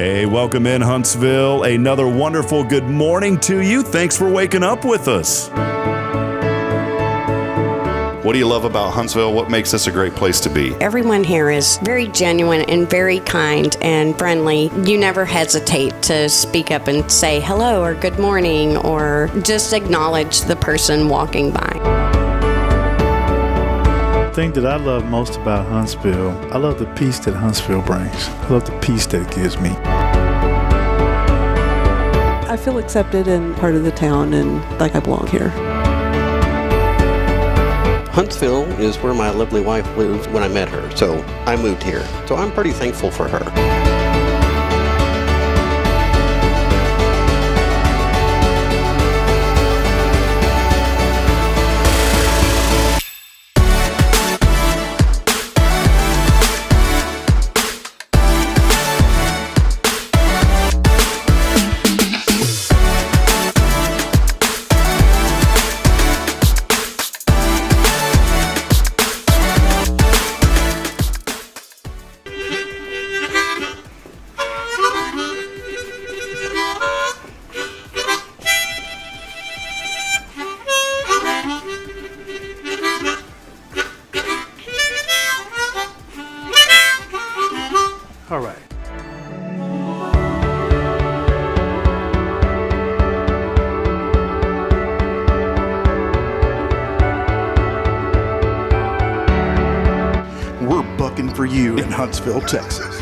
Hey, welcome in Huntsville. Another wonderful good morning to you. Thanks for waking up with us. What do you love about Huntsville? What makes this a great place to be? Everyone here is very genuine and very kind and friendly. You never hesitate to speak up and say hello or good morning or just acknowledge the person walking by. The thing that I love most about Huntsville, I love the peace that Huntsville brings. I love the peace that it gives me. I feel accepted and part of the town and like I belong here. Huntsville is where my lovely wife lived when I met her, so I moved here. So I'm pretty thankful for her. All right. We're bucking for you in Huntsville, Texas.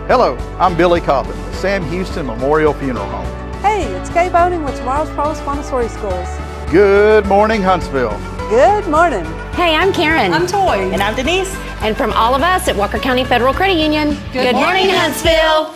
Hello, I'm Billy Cobbin, the Sam Houston Memorial Funeral Home. Hey, it's Kay Boning with Tomorrow's Pros Montessori Schools. Good morning, Huntsville. Good morning. Hey, I'm Karen. I'm Toy. And I'm Denise. And from all of us at Walker County Federal Credit Union, good morning, Huntsville.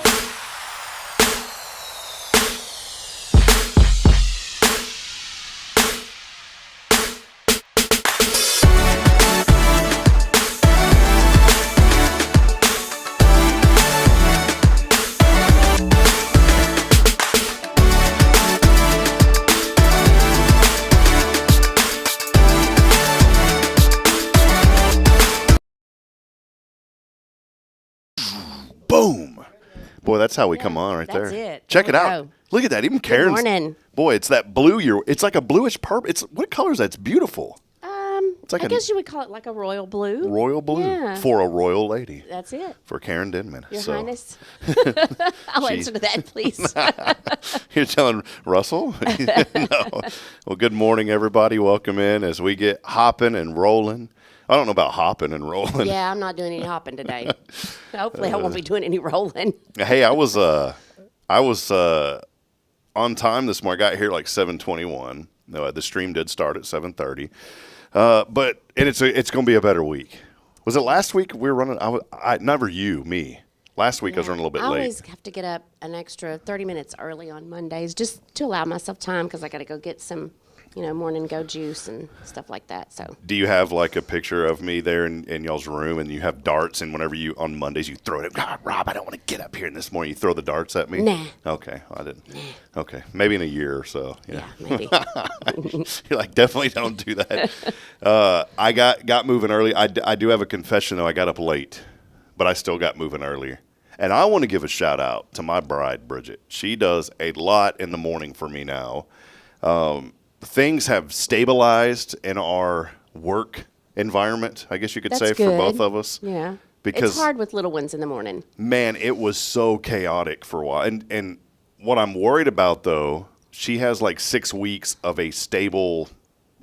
Boom. Boy, that's how we come on right that's there. it. Check There it we out. go. Look at that. Even Karen's. morning. Boy, it's that blue. It's like a bluish purple. What color is that? It's beautiful. It's like I guess you would call it like a royal blue. Royal blue Yeah. for a royal lady. That's it. For Karen Denman. Your So, Highness. I'll answer to that, please. You're telling Russell? No. Well, good morning, everybody. Welcome in as we get hopping and rolling. I don't know about hopping and rolling. Yeah, I'm not doing any hopping today. Hopefully, I won't be doing any rolling. Hey, I was on time this morning. I got here like 7:21. No, the stream did start at 7:30. But it's going to be a better week. Was it last week we were running? Me. Last week I was running a little bit I late. always have to get up an extra 30 minutes early on Mondays just to allow myself time because I got to go get some, morning go juice and stuff like that. So. Do you have like a picture of me there in y'all's room and you have darts and whenever on Mondays you throw it, God, Rob, I don't want to get up here in this morning. You throw the darts at me? Nah. Okay, I didn't. Nah. Okay, maybe in a year or so. Yeah, maybe. You're like, definitely don't do that. I got moving early. I do have a confession though. I got up late, but I still got moving earlier. And I want to give a shout out to my bride, Bridget. She does a lot in the morning for me now. Things have stabilized in our work environment, I guess you could say, for both of us. Yeah. Because it's hard with little ones in the morning. Man, it was so chaotic for a while. And what I'm worried about, though, she has like 6 weeks of a stable,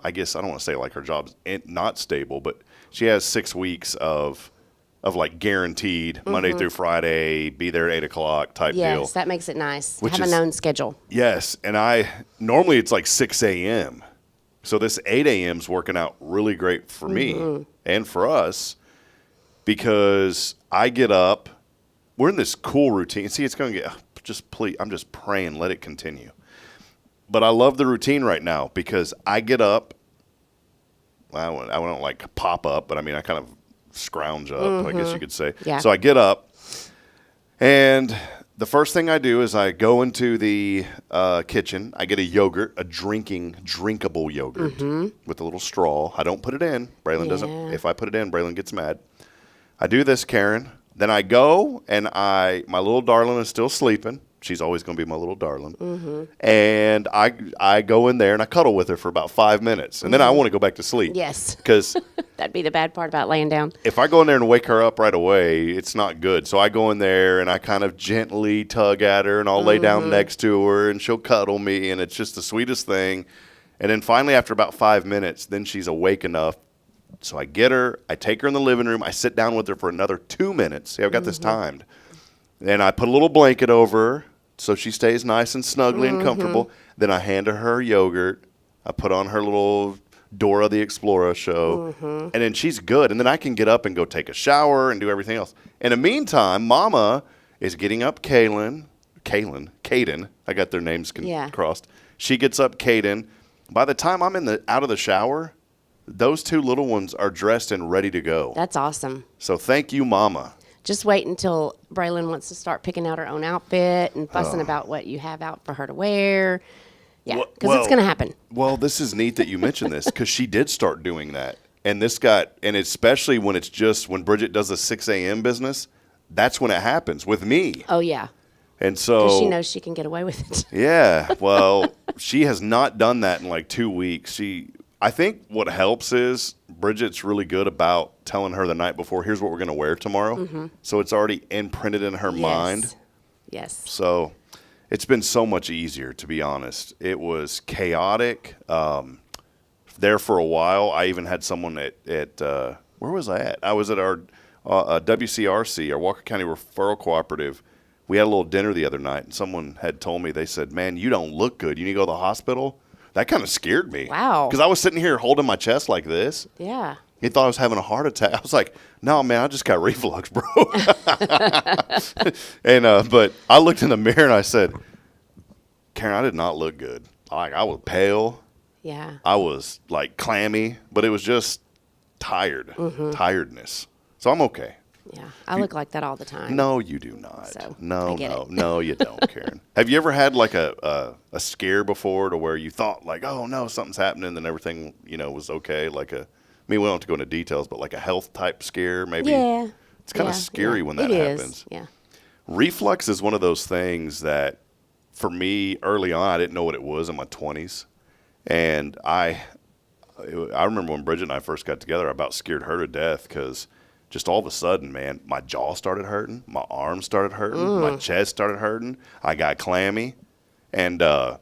I guess, I don't want to say like her job's not stable, but she has 6 weeks of like guaranteed Monday through Friday, be there at 8 o'clock type deal. Yes, that makes it nice. Have a known schedule. Yes, and normally it's like 6 a.m. So this 8 a.m. is working out really great for me and for us because I get up. We're in this cool routine. See, it's going to get, I'm just praying, let it continue. But I love the routine right now because I get up. I don't like pop up, but I mean, I kind of scrounge up, I guess you could say. Yeah. So I get up, and the first thing I do is I go into the kitchen. I get a yogurt, a drinkable yogurt with a little straw. I don't put it in. Braylon doesn't. If I put it in, Braylon gets mad. I do this, Karen. Then I go and my little darling is still sleeping. She's always going to be my little darling. And I go in there and I cuddle with her for about 5 minutes. And then I want to go back to sleep. Yes. Because That'd be the bad part about laying down. if I go in there and wake her up right away, it's not good. So I go in there and I kind of gently tug at her and I'll lay down next to her and she'll cuddle me. And it's just the sweetest thing. And then finally, after about 5 minutes, then she's awake enough. So I get her, I take her in the living room, I sit down with her for another 2 minutes. See, I've got this timed. Then I put a little blanket over her so she stays nice and snuggly and comfortable. Then I hand her yogurt. I put on her little Dora the Explorer show. And then she's good. And then I can get up and go take a shower and do everything else. In the meantime, Mama is getting up Caden. I got their names crossed. She gets up Caden. By the time I'm out of the shower, those two little ones are dressed and ready to go. That's awesome. So thank you, Mama. Just wait until Braylon wants to start picking out her own outfit and fussing about what you have out for her to wear. Yeah, because it's going to happen. Well, this is neat that you mentioned this because she did start doing that. And especially when Bridget does the 6 a.m. business, that's when it happens with me. Oh, yeah. And so. Because she knows she can get away with it. Yeah. Well, she has not done that in like 2 weeks. I think what helps is Bridget's really good about telling her the night before, here's what we're going to wear tomorrow. So it's already imprinted in her mind. Yes. So it's been so much easier, to be honest. It was chaotic. There for a while, I even had someone at where was I at? I was at our WCRC, our Walker County Referral Cooperative. We had a little dinner the other night, and someone had told me, they said, man, you don't look good. You need to go to the hospital? That kind of scared me. Wow. Because I was sitting here holding my chest like this. Yeah. He thought I was having a heart attack. I was like, no, man, I just got reflux, bro. And but I looked in the mirror and I said, Karen, I did not look good. I was pale. Yeah. I was like clammy, but it was just tiredness. So I'm okay. Yeah. I look like that all the time. No, you do not. So, no, I get it. no, you don't, Karen. Have you ever had like a scare before to where you thought like, oh no, something's happening, and everything was okay? We don't have to go into details, but like a health type scare, maybe. Yeah. It's kind of scary when that it happens. Is. Yeah. Reflux is one of those things that, for me, early on, I didn't know what it was in my 20s, and I remember when Bridget and I first got together, I about scared her to death because. Just all of a sudden, man, my jaw started hurting, my arms started hurting, my chest started hurting. I got clammy, and I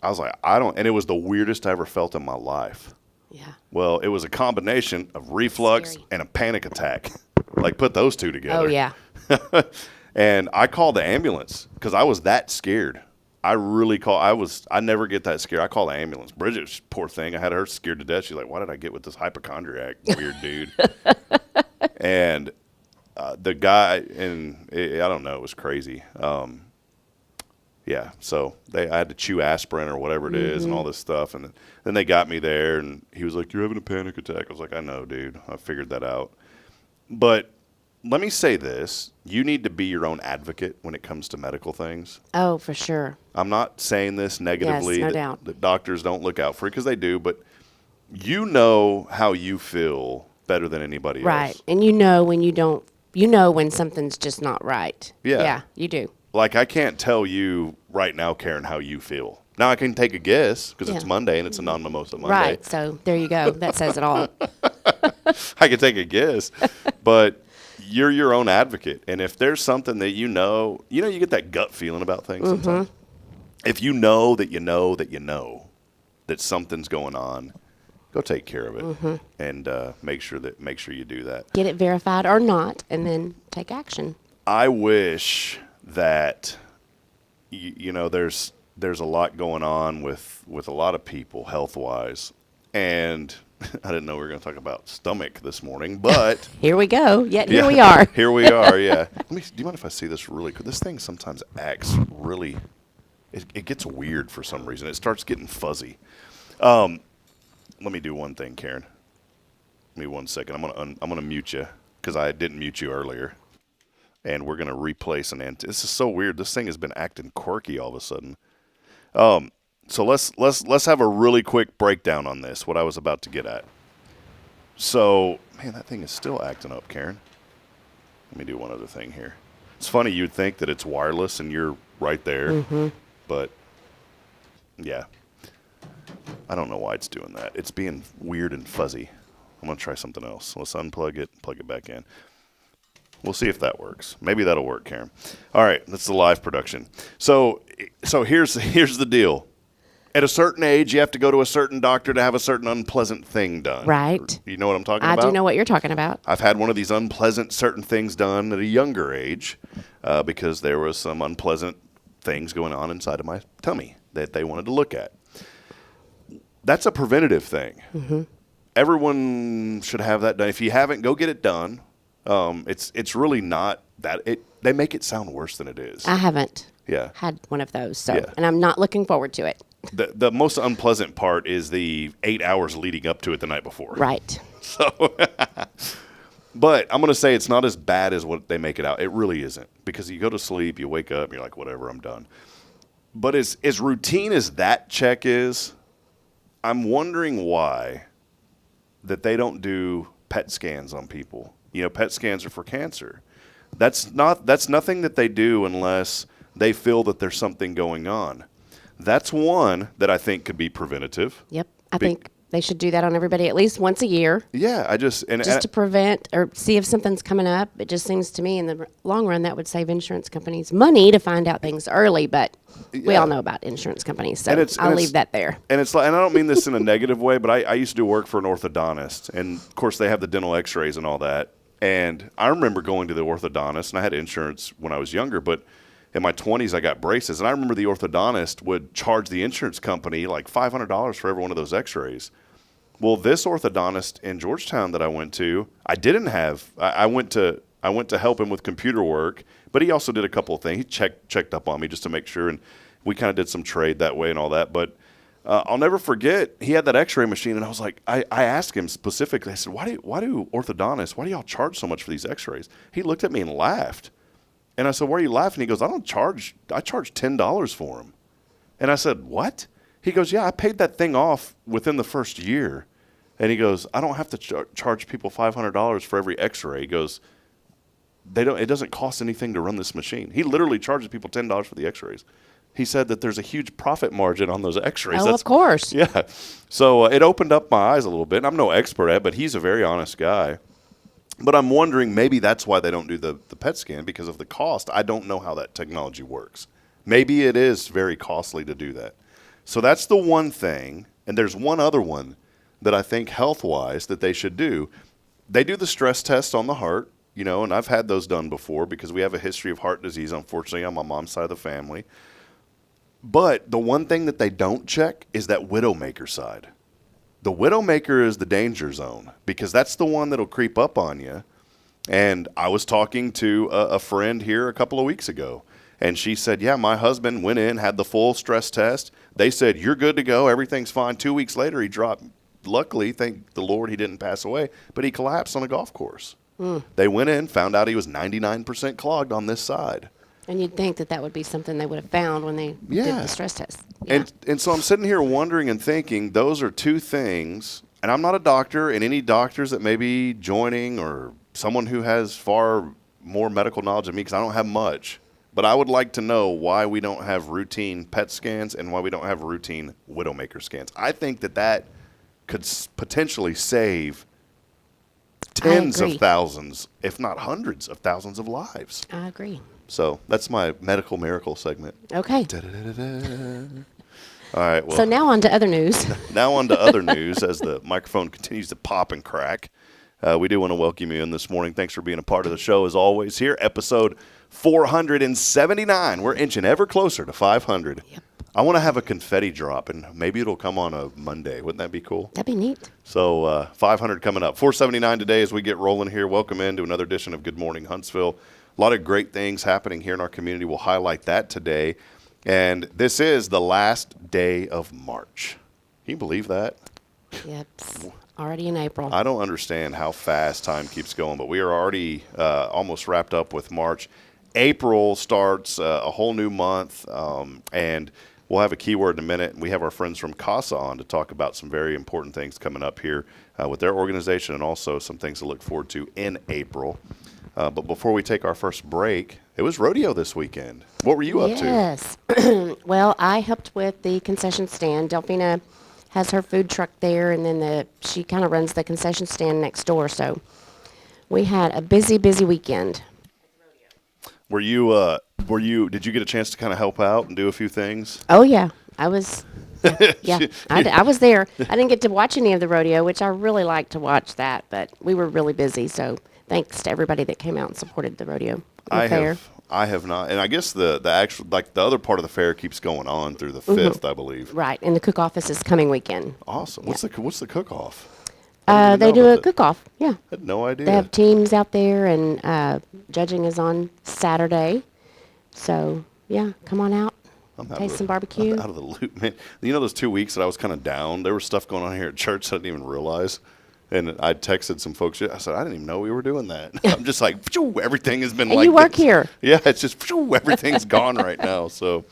was like, and it was the weirdest I ever felt in my life. Yeah. Well, it was a combination of reflux and a panic attack. Like, put those two together. Oh, yeah. And I called the ambulance because I was that scared. I never get that scared. I call the ambulance. Bridget, poor thing, I had her scared to death. She's like, why did I get with this hypochondriac weird dude? And the guy, I don't know, it was crazy. Yeah, so I had to chew aspirin or whatever it is and all this stuff. And then they got me there, and he was like, you're having a panic attack. I was like, I know, dude. I figured that out. But let me say this. You need to be your own advocate when it comes to medical things. Oh, for sure. I'm not saying this negatively. Yes, no doubt. That doctors don't look out for you because they do, but you know how you feel better than anybody else. Right. And you know when something's just not right. Yeah. Yeah, you do. Like, I can't tell you right now, Karen, how you feel. Now I can take a guess because it's Monday and it's a non-mimosa Monday. Right. So there you go. That says it all. I can take a guess, but you're your own advocate. And if there's something that you get that gut feeling about things sometimes. If you know that you know that you know that something's going on, go take care of it and make sure you do that. Get it verified or not, and then take action. I wish that there's a lot going on with a lot of people health wise, and I didn't know we were going to talk about stomach this morning, but here we go. Here we are. Here we are. Yeah. Do you mind if I see this really quick? This thing sometimes acts really. It gets weird for some reason. It starts getting fuzzy. Let me do one thing, Karen. Give me 1 second. I'm gonna mute you because I didn't mute you earlier. and we're going to replace an antenna. This is so weird. This thing has been acting quirky all of a sudden. So let's have a really quick breakdown on this, what I was about to get at. So, man, that thing is still acting up, Karen. Let me do one other thing here. It's funny, you'd think that it's wireless and you're right there, but yeah. I don't know why it's doing that. It's being weird and fuzzy. I'm going to try something else. Let's unplug it, plug it back in. We'll see if that works. Maybe that'll work, Karen. All right, that's the live production. So here's the deal. At a certain age, you have to go to a certain doctor to have a certain unpleasant thing done. Right. You know what I'm talking I about? do know what you're talking about. I've had one of these unpleasant certain things done at a younger age because there was some unpleasant things going on inside of my tummy that they wanted to look at. That's a preventative thing. Mm-hmm. Everyone should have that done. If you haven't, go get it done. It's really not that. They make it sound worse than it is. I haven't Yeah. had one of those, so Yeah. and I'm not looking forward to it. The most unpleasant part is the 8 hours leading up to it the night before. Right. So, but I'm going to say it's not as bad as what they make it out. It really isn't, because you go to sleep, you wake up, and you're like, whatever, I'm done. But as routine as that check is, I'm wondering why that they don't do PET scans on people. You know, PET scans are for cancer. That's nothing that they do unless they feel that there's something going on. That's one that I think could be preventative. Yep. I think they should do that on everybody at least once a year. Yeah, Just to prevent or see if something's coming up. It just seems to me in the long run that would save insurance companies money to find out things early, but we all know about insurance companies, so I'll leave that there. And it's like, and I don't mean this in a negative way, but I used to do work for an orthodontist, and of course they have the dental x-rays and all that. And I remember going to the orthodontist, and I had insurance when I was younger, but in my 20s I got braces, and I remember the orthodontist would charge the insurance company like $500 for every one of those x-rays. Well, this orthodontist in Georgetown that I went to, I went to help him with computer work, but he also did a couple of things. He checked up on me just to make sure, and we kind of did some trade that way and all that. But I'll never forget, he had that x-ray machine, and I was like, I asked him specifically, I said, why do y'all charge so much for these x-rays? He looked at me and laughed. And I said, why are you laughing? He goes, I charge $10 for them. And I said, what? He goes, yeah, I paid that thing off within the first year. And he goes, I don't have to charge people $500 for every x-ray. He goes, it doesn't cost anything to run this machine. He literally charges people $10 for the x-rays. He said that there's a huge profit margin on those x-rays. Oh, of course. Yeah. So it opened up my eyes a little bit. And I'm no expert at it, but he's a very honest guy. But I'm wondering, maybe that's why they don't do the PET scan, because of the cost. I don't know how that technology works. Maybe it is very costly to do that. So that's the one thing. And there's one other one that I think health-wise that they should do. They do the stress test on the heart, you know, and I've had those done before because we have a history of heart disease, unfortunately, on my mom's side of the family. But the one thing that they don't check is that widowmaker side. The widowmaker is the danger zone, because that's the one that'll creep up on you. And I was talking to a friend here a couple of weeks ago, and she said, yeah, my husband went in, had the full stress test. They said, you're good to go. Everything's fine. 2 weeks later, he dropped. Luckily, thank the Lord, he didn't pass away, but he collapsed on a golf course. They went in, found out he was 99% clogged on this side. And you'd think that would be something they would have found when they did the stress test. Yeah. And so I'm sitting here wondering and thinking, those are two things, and I'm not a doctor, and any doctors that may be joining or someone who has far more medical knowledge than me, because I don't have much, but I would like to know why we don't have routine PET scans and why we don't have routine widowmaker scans. I think that could potentially save tens of thousands, if not hundreds of thousands of lives. I agree. So that's my medical miracle segment. Okay. All right. Well, so now on to other news. Now on to other news as the microphone continues to pop and crack. We do want to welcome you in this morning. Thanks for being a part of the show as always here. Episode 479. We're inching ever closer to 500. Yep. I want to have a confetti drop, and maybe it'll come on a Monday. Wouldn't that be cool? That'd be neat. So 500 coming up. 479 today as we get rolling here. Welcome into another edition of Good Morning Huntsville. A lot of great things happening here in our community. We'll highlight that today. And this is the last day of March. Can you believe that? Yep. Already in April. I don't understand how fast time keeps going, but we are already almost wrapped up with March. April starts a whole new month, and we'll have a keyword in a minute. We have our friends from CASA on to talk about some very important things coming up here with their organization, and also some things to look forward to in April. But before we take our first break, it was rodeo this weekend. What were you up to? Yes. Well, I helped with the concession stand. Delphina has her food truck there, and then she kind of runs the concession stand next door. So we had a busy weekend. Did you get a chance to kind of help out and do a few things? Oh yeah, I was. Yeah, I was there. I didn't get to watch any of the rodeo, which I really like to watch that, but we were really busy. So thanks to everybody that came out and supported the rodeo. I have not, and I guess the actual, like, the other part of the fair keeps going on through the 5th, I believe. Right, and the cook-off is this coming weekend. Awesome. What's the cook-off? They do a cook-off. Yeah. I had no idea. They have teams out there, and judging is on Saturday. So yeah, come on out. Taste some barbecue. I'm out of the loop, man. You know, those 2 weeks that I was kind of down, there was stuff going on here at church I didn't even realize. And I texted some folks. I said, I didn't even know we were doing that. I'm just like, everything has been and like you work this. here. Yeah, it's just, everything's gone right now. So,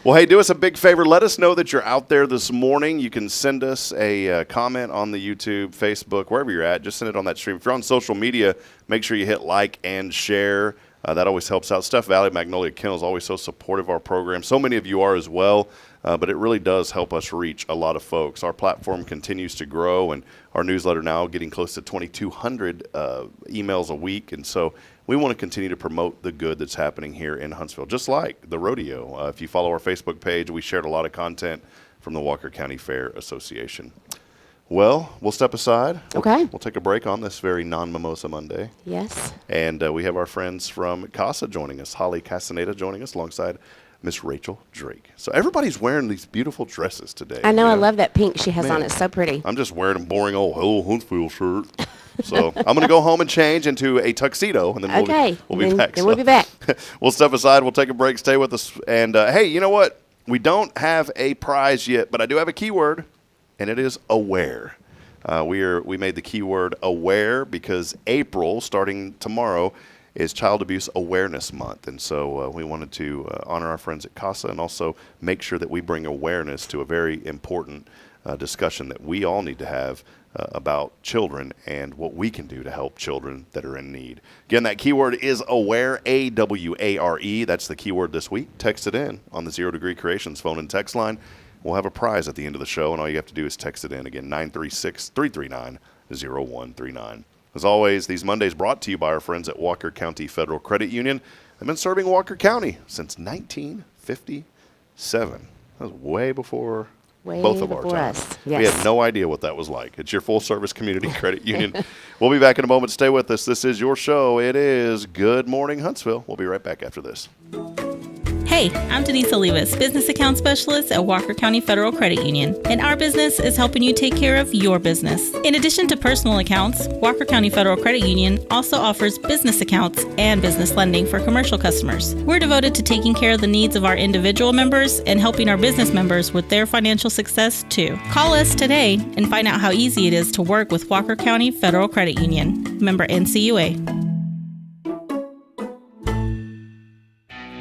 well, hey, do us a big favor. Let us know that you're out there this morning. You can send us a comment on the YouTube, Facebook, wherever you're at. Just send it on that stream. If you're on social media, make sure you hit like and share. That always helps out. Steph Valley, Magnolia Kennel is always so supportive of our program. So many of you are as well, but it really does help us reach a lot of folks. Our platform continues to grow, and our newsletter now getting close to 2,200 emails a week. And so we want to continue to promote the good that's happening here in Huntsville, just like the rodeo. If you follow our Facebook page, we shared a lot of content from the Walker County Fair Association. Well, we'll step aside. Okay. We'll take a break on this very non-Mimosa Monday. Yes. And we have our friends from CASA joining us. Holly Castaneda joining us alongside Miss Rachel Drake. So everybody's wearing these beautiful dresses today. I know. I love that pink she has on. It's so pretty. I'm just wearing a boring old Huntsville shirt. So I'm going to go home and change into a tuxedo, and then we'll be back. Then we'll be back. We'll step aside. We'll take a break. Stay with us. And, hey, you know what? We don't have a prize yet, but I do have a keyword. And it is aware. We made the keyword aware because April, starting tomorrow, is Child Abuse Awareness Month. And so we wanted to honor our friends at CASA and also make sure that we bring awareness to a very important discussion that we all need to have about children and what we can do to help children that are in need. Again, that keyword is aware, AWARE. That's the keyword this week. Text it in on the Zero Degree Creations phone and text line. We'll have a prize at the end of the show, and all you have to do is text it in. Again, 936-339-0139. As always, these Mondays brought to you by our friends at Walker County Federal Credit Union. They've been serving Walker County since 1957. That was way before both of our times. Yes. We had no idea what that was like. It's your full-service community credit union. We'll be back in a moment. Stay with us. This is your show. It is Good Morning Huntsville. We'll be right back after this. Hey, I'm Denise Olivas, Business Account Specialist at Walker County Federal Credit Union, and our business is helping you take care of your business. In addition to personal accounts, Walker County Federal Credit Union also offers business accounts and business lending for commercial customers. We're devoted to taking care of the needs of our individual members and helping our business members with their financial success too. Call us today and find out how easy it is to work with Walker County Federal Credit Union. Member NCUA.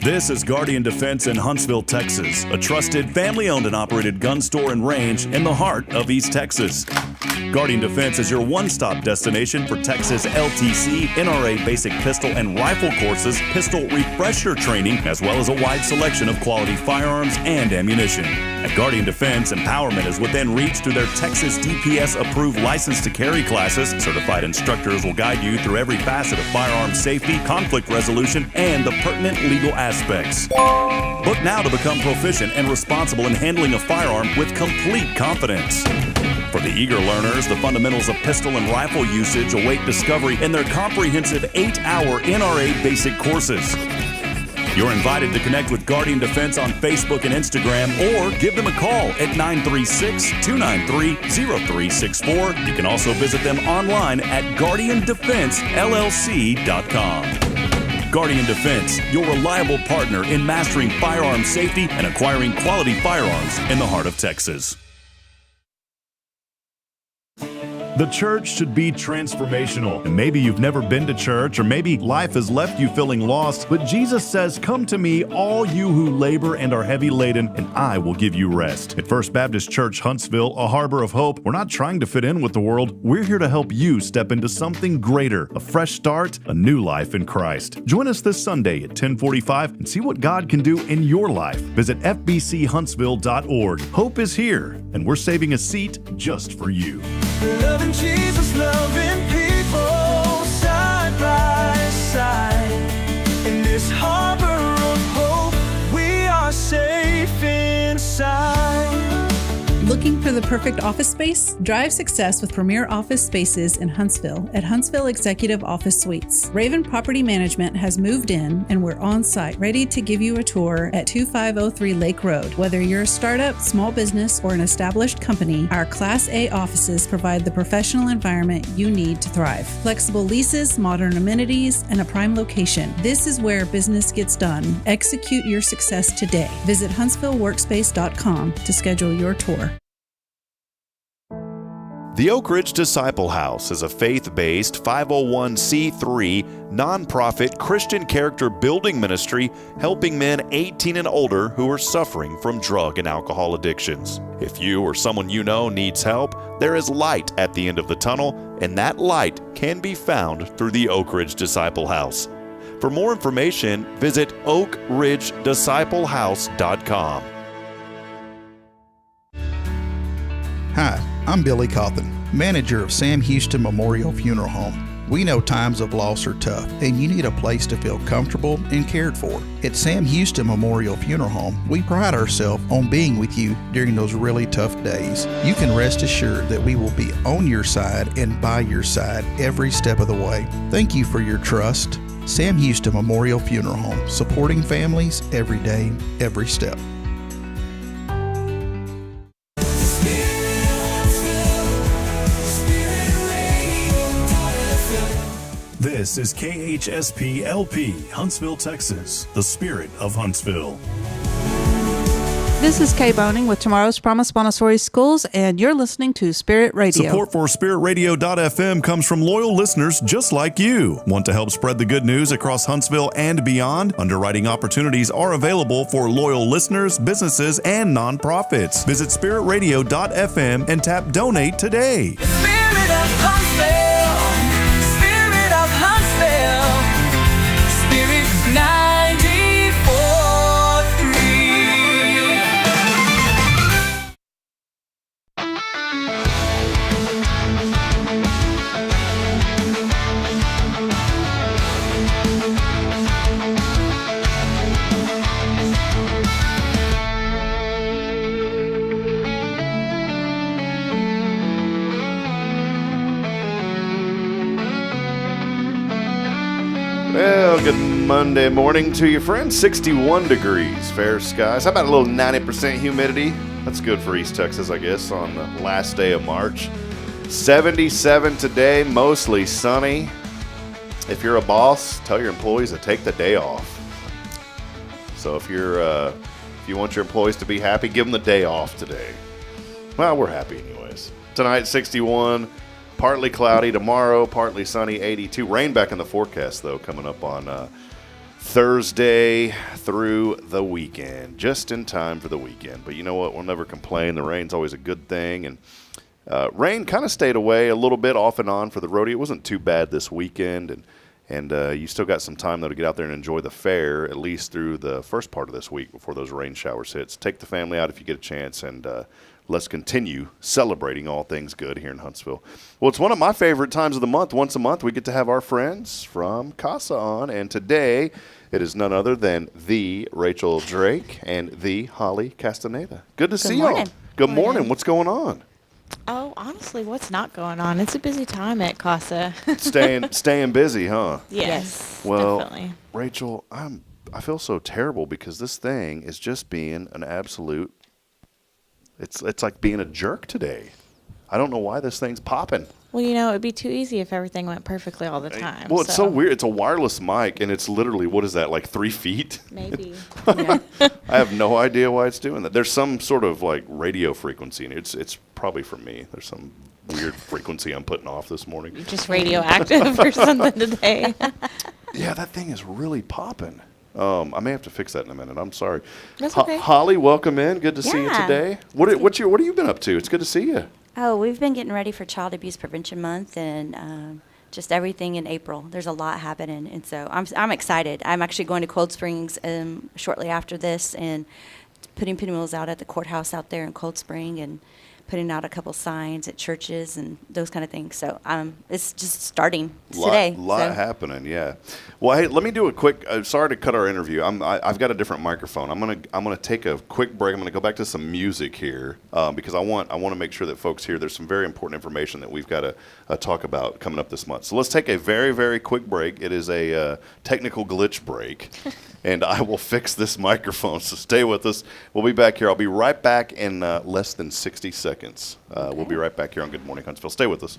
This is Guardian Defense in Huntsville, Texas, a trusted family-owned and operated gun store and range in the heart of East Texas. Guardian Defense is your one-stop destination for Texas LTC, NRA basic pistol and rifle courses, pistol refresher training, as well as a wide selection of quality firearms and ammunition. At Guardian Defense, empowerment is within reach through their Texas DPS-approved license to carry classes. Certified instructors will guide you through every facet of firearm safety, conflict resolution, and the pertinent legal aspects. Book now to become proficient and responsible in handling a firearm with complete confidence. For the eager learners, the fundamentals of pistol and rifle usage await discovery in their comprehensive 8-hour NRA basic courses. You're invited to connect with Guardian Defense on Facebook and Instagram, or give them a call at 936-293-0364. You can also visit them online at guardiandefensellc.com. Guardian Defense, your reliable partner in mastering firearm safety and acquiring quality firearms in the heart of Texas. The church should be transformational. And maybe you've never been to church, or maybe life has left you feeling lost, but Jesus says, "Come to me, all you who labor and are heavy laden, and I will give you rest." At First Baptist Church Huntsville, a harbor of hope, we're not trying to fit in with the world. We're here to help you step into something greater, a fresh start, a new life in Christ. Join us this Sunday at 10:45 and see what God can do in your life. Visit fbchuntsville.org. Hope is here, and we're saving a seat just for you. Loving Jesus, loving people side by side. In this harbor of hope, we are safe inside. Looking for the perfect office space? Drive success with premier office spaces in Huntsville at Huntsville Executive Office Suites. Raven Property Management has moved in, and we're on site, ready to give you a tour at 2503 Lake Road. Whether you're a startup, small business, or an established company, our Class A offices provide the professional environment you need to thrive. Flexible leases, modern amenities, and a prime location. This is where business gets done. Execute your success today. Visit HuntsvilleWorkspace.com to schedule your tour. The Oak Ridge Disciple House is a faith-based 501c3 nonprofit Christian character building ministry helping men 18 and older who are suffering from drug and alcohol addictions. If you or someone you know needs help, there is light at the end of the tunnel, and that light can be found through the Oak Ridge Disciple House. For more information, visit oakridgedisciplehouse.com. Hi, I'm Billy Cawthon, manager of Sam Houston Memorial Funeral Home. We know times of loss are tough, and you need a place to feel comfortable and cared for. At Sam Houston Memorial Funeral Home, we pride ourselves on being with you during those really tough days. You can rest assured that we will be on your side and by your side every step of the way. Thank you for your trust. Sam Houston Memorial Funeral Home, supporting families every day, every step. This is KHSP-LP, Huntsville, Texas, the spirit of Huntsville. This is Kay Boning with Tomorrow's Promise Montessori Schools, and you're listening to Spirit Radio. Support for SpiritRadio.fm comes from loyal listeners just like you. Want to help spread the good news across Huntsville and beyond? Underwriting opportunities are available for loyal listeners, businesses, and nonprofits. Visit SpiritRadio.fm and tap Donate today. Spirit of Huntsville. Spirit of Huntsville. Spirit 94.3. Well, good Monday morning to you, friends. 61 degrees, fair skies. How about a little 90% humidity? That's good for East Texas, I guess, on the last day of March. 77 today, mostly sunny. If you're a boss, tell your employees to take the day off. So if you want your employees to be happy, give them the day off today. Well, we're happy anyways. Tonight, 61. Partly cloudy tomorrow, partly sunny, 82. Rain back in the forecast, though, coming up on Thursday through the weekend. Just in time for the weekend. But you know what? We'll never complain. The rain's always a good thing. And rain kind of stayed away a little bit off and on for the rodeo. It wasn't too bad this weekend. And you still got some time, though, to get out there and enjoy the fair, at least through the first part of this week before those rain showers hit. Take the family out if you get a chance, and let's continue celebrating all things good here in Huntsville. Well, it's one of my favorite times of the month. Once a month, we get to have our friends from CASA on, and today it is none other than the Rachel Drake and the Holly Castaneda. Good to see y'all. Good morning. What's going on? Oh, honestly, what's not going on? It's a busy time at CASA. Staying busy, huh? Yes, well, definitely. Rachel, I feel so terrible because this thing is just being an absolute. It's like being a jerk today. I don't know why this thing's popping. Well, you know, it'd be too easy if everything went perfectly all the time. Well, it's so weird. It's a wireless mic, and it's literally, what is that, like 3 feet? Maybe. I have no idea why it's doing that. There's some sort of like radio frequency, and it's probably for me. There's some weird frequency I'm putting off this morning. Just radioactive or something today. Yeah, that thing is really popping. I may have to fix that in a minute. I'm sorry. That's okay. Holly, welcome in. Good to see you Yeah. today. What have you been up to? It's good to see you. Oh, we've been getting ready for Child Abuse Prevention Month and just everything in April. There's a lot happening, and so I'm excited. I'm actually going to Cold Springs shortly after this and putting pinwheels out at the courthouse out there in Cold Spring and putting out a couple signs at churches and those kind of things. So it's just starting today. Lot happening, yeah. Well, hey, let me do a quick. Sorry to cut our interview. I've got a different microphone. I'm gonna take a quick break. I'm gonna go back to some music here because I want to make sure that folks hear. There's some very important information that we've got to talk about coming up this month. So let's take a very, very quick break. It is a technical glitch break. And I will fix this microphone, so stay with us. We'll be back here. I'll be right back in less than 60 seconds. We'll be right back here on Good Morning Huntsville. Stay with us.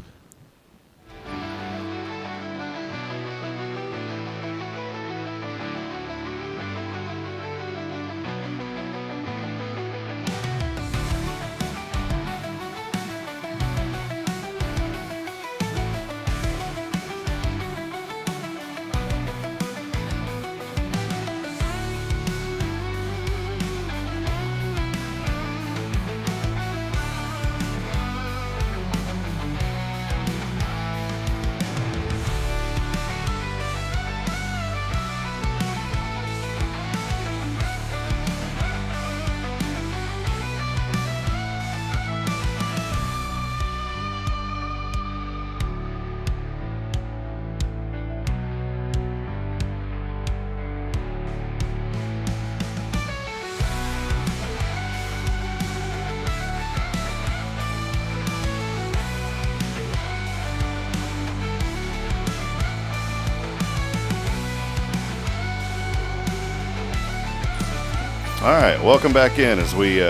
All right, welcome back in as we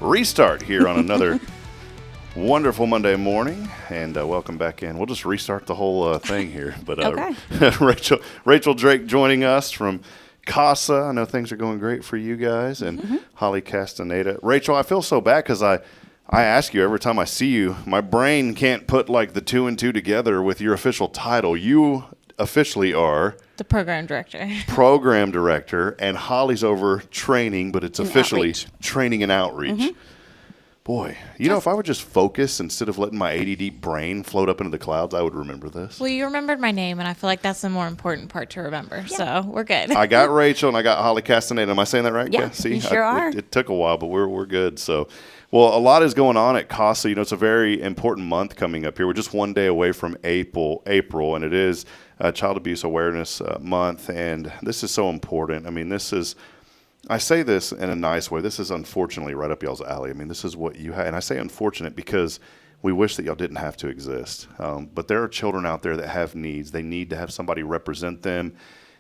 restart here on another wonderful Monday morning, and welcome back in. We'll just restart the whole thing here. But Okay. Rachel Drake joining us from CASA. I know things are going great for you guys, and Holly Castaneda. Rachel, I feel so bad because I ask you every time I see you, my brain can't put like the 2 and 2 together with your official title. You officially are The program director. program director, and Holly's over training, but it's officially outreach. training and outreach. Boy, you know, if I would just focus instead of letting my ADD brain float up into the clouds, I would remember this. Well, you remembered my name, and I feel like that's the more important part to remember. So we're good. I got Rachel and I got Holly Castaneda. Am I saying that right? Yeah, you sure are. It took a while, but we're good. So, well, a lot is going on at CASA. You know, it's a very important month coming up here. We're just one day away from April, and it is Child Abuse Awareness Month, and this is so important. I mean, I say this in a nice way. This is unfortunately right up y'all's alley. I mean, this is what you have. And I say unfortunate because we wish that y'all didn't have to exist. But there are children out there that have needs. They need to have somebody represent them